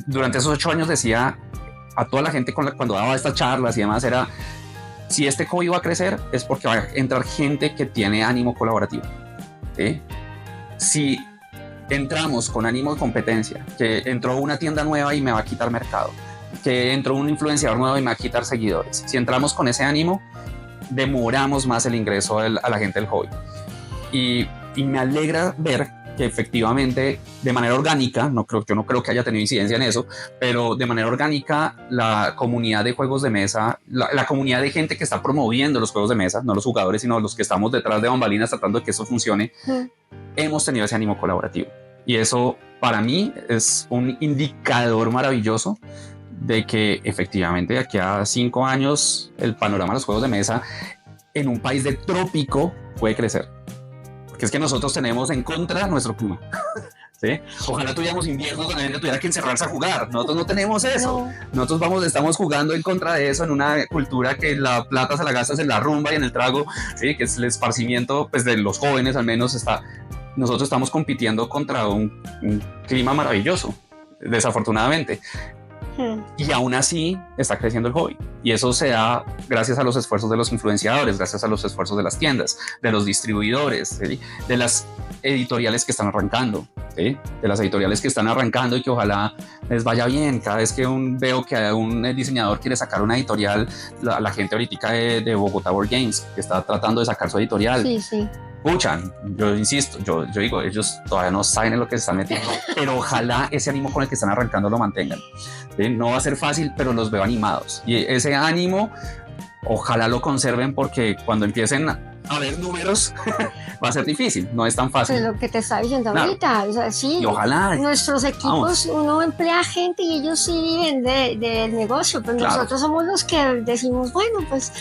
durante esos 8 años decía a toda la gente cuando daba estas charlas y demás, era, si este hobby va a crecer es porque va a entrar gente que tiene ánimo colaborativo, ¿sí? Si entramos con ánimo de competencia, que entró una tienda nueva y me va a quitar mercado, que entró un influenciador nuevo y me va a quitar seguidores, si entramos con ese ánimo, demoramos más el ingreso a la gente del hobby. Y me alegra ver que efectivamente de manera orgánica, yo no creo que haya tenido incidencia en eso, pero de manera orgánica la comunidad de juegos de mesa, la comunidad de gente que está promoviendo los juegos de mesa, no los jugadores, sino los que estamos detrás de bambalinas tratando de que eso funcione, hemos tenido ese ánimo colaborativo. Y eso para mí es un indicador maravilloso de que efectivamente de aquí a 5 años el panorama de los juegos de mesa en un país de trópico puede crecer. Que es que nosotros tenemos en contra nuestro clima. ¿Sí? Ojalá tuviéramos invierno donde la gente tuviera que encerrarse a jugar. Nosotros no tenemos eso. No. Nosotros estamos jugando en contra de eso en una cultura que la plata se la gastas en la rumba y en el trago, ¿sí? Que es el esparcimiento pues, de los jóvenes, al menos nosotros estamos compitiendo contra un clima maravilloso, desafortunadamente. Y aún así está creciendo el hobby, y eso se da gracias a los esfuerzos de los influenciadores, gracias a los esfuerzos de las tiendas, de los distribuidores, ¿sí? De las editoriales que están arrancando, ¿sí? De las editoriales que están arrancando y que ojalá les vaya bien. Cada vez que veo que un diseñador quiere sacar una editorial, la gente ahorita de Bogotá Board Games que está tratando de sacar su editorial, sí. Escuchan, yo insisto, yo digo, ellos todavía no saben en lo que se están metiendo, pero ojalá ese ánimo con el que están arrancando lo mantengan. ¿Sí? No va a ser fácil, pero los veo animados, y ese ánimo ojalá lo conserven, porque cuando empiecen a ver números va a ser difícil, no es tan fácil. Pues lo que te estaba diciendo ahorita, o sea, sí, y ojalá nuestros equipos, uno emplea gente y ellos sí viven del negocio, pero nosotros somos los que decimos, bueno, pues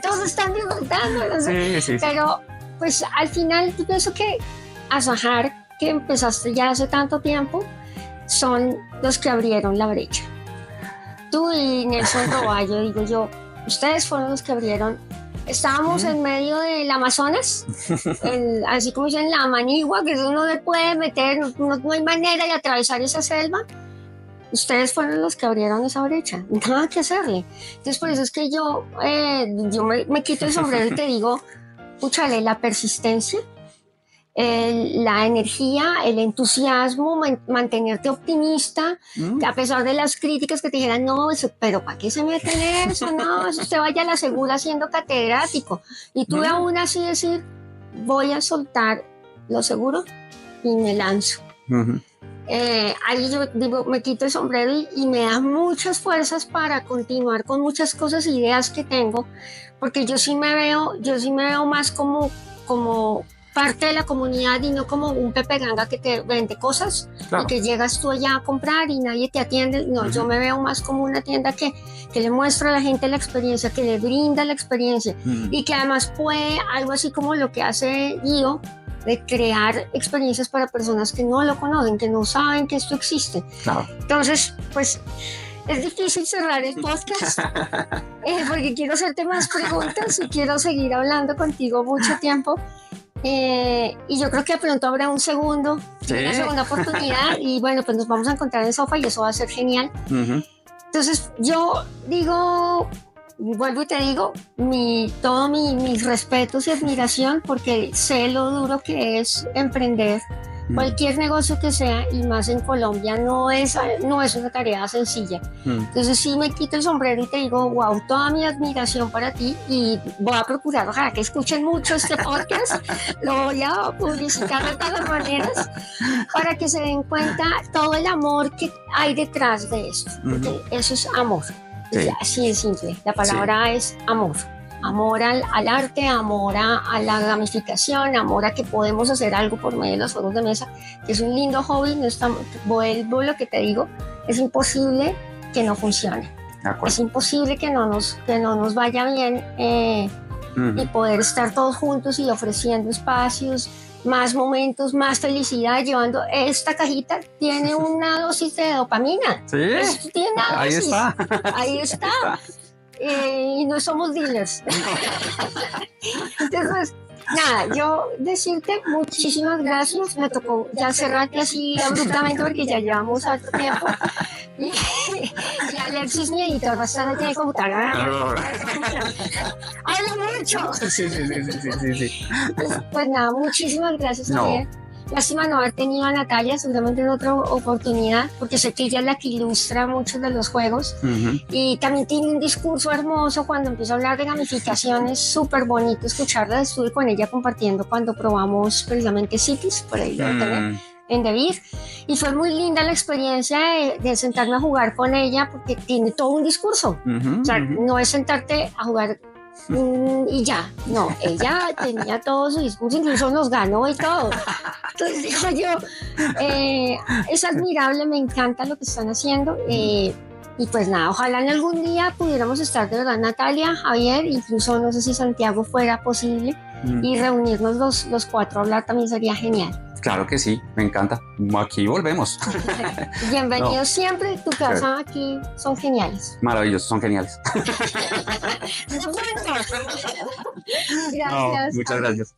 todos están disfrutando, no sé. Sí. Pero pues al final yo pienso que Asajar, que empezaste ya hace tanto tiempo, son los que abrieron la brecha. Tú y Nelson Roballo, digo yo, ustedes fueron los que abrieron. Estábamos en medio del Amazonas, así como dicen, la Manigua, que uno no le puede meter, no hay manera de atravesar esa selva. Ustedes fueron los que abrieron esa brecha, nada que hacerle. Entonces por eso es que yo me quito el sombrero y te digo, púchale, la persistencia, la energía, el entusiasmo, mantenerte optimista, a pesar de las críticas que te dijeran, no, pero ¿para qué se mete en eso? No, eso usted vaya a la segura siendo catedrático. Y tú aún así decir, voy a soltar lo seguro y me lanzo. ahí yo digo, me quito el sombrero y me da muchas fuerzas para continuar con muchas cosas, ideas que tengo, porque yo sí me veo más como parte de la comunidad y no como un Pepe Ganga que te vende cosas y que llegas tú allá a comprar y nadie te atiende. No, yo me veo más como una tienda que le muestra a la gente la experiencia, que le brinda la experiencia y que además puede, algo así como lo que hace Gio, de crear experiencias para personas que no lo conocen, que no saben que esto existe. Claro. Entonces, pues es difícil cerrar el podcast porque quiero hacerte más preguntas y quiero seguir hablando contigo mucho tiempo. Y yo creo que de pronto habrá una segunda oportunidad y bueno, pues nos vamos a encontrar en Sofa y eso va a ser genial. Entonces yo digo, vuelvo y te digo, todos mis respetos y admiración porque sé lo duro que es emprender cualquier negocio que sea y más en Colombia no es una tarea sencilla. Entonces sí me quito el sombrero y te digo, wow, toda mi admiración para ti y voy a procurar, ojalá que escuchen mucho este podcast, lo voy a publicitar de todas maneras para que se den cuenta todo el amor que hay detrás de esto, porque eso es amor. Sí. Así de simple, la palabra es amor. Amor al arte, amor a la gamificación, amor a que podemos hacer algo por medio de los juegos de mesa, que es un lindo hobby. Vuelvo lo que te digo, es imposible que no funcione. Es imposible que no nos vaya bien y poder estar todos juntos y ofreciendo espacios, más momentos, más felicidad, llevando esta cajita, tiene una dosis de dopamina. Sí, tiene una dosis. Ahí está. Y no somos dealers. Entonces, nada, yo decirte muchísimas gracias. Me tocó ya cerrarte así abruptamente porque ya llevamos harto tiempo. Y Alexis, mi editor, va a estar aquí en el computador. ¡Habla mucho! Sí. Pues nada, muchísimas gracias, Javier. Lástima no haber tenido a Natalia, seguramente en otra oportunidad, porque sé que ella es la que ilustra muchos de los juegos y también tiene un discurso hermoso cuando empieza a hablar de gamificación, es súper bonito escucharla. Estuve con ella compartiendo cuando probamos precisamente Cities, por ahí en Devir, y fue muy linda la experiencia de sentarme a jugar con ella porque tiene todo un discurso, o sea, no es sentarte a jugar y ya, no, ella tenía todo su discurso, incluso nos ganó y todo. Entonces digo yo, es admirable, me encanta lo que están haciendo y pues nada, ojalá en algún día pudiéramos estar de verdad, Natalia, Javier, incluso no sé si Santiago fuera posible y reunirnos los cuatro a hablar también sería genial. Claro que sí, me encanta. Aquí volvemos. Bienvenidos siempre. Tu casa aquí son geniales. Maravillosos, son geniales. Gracias. Muchas gracias.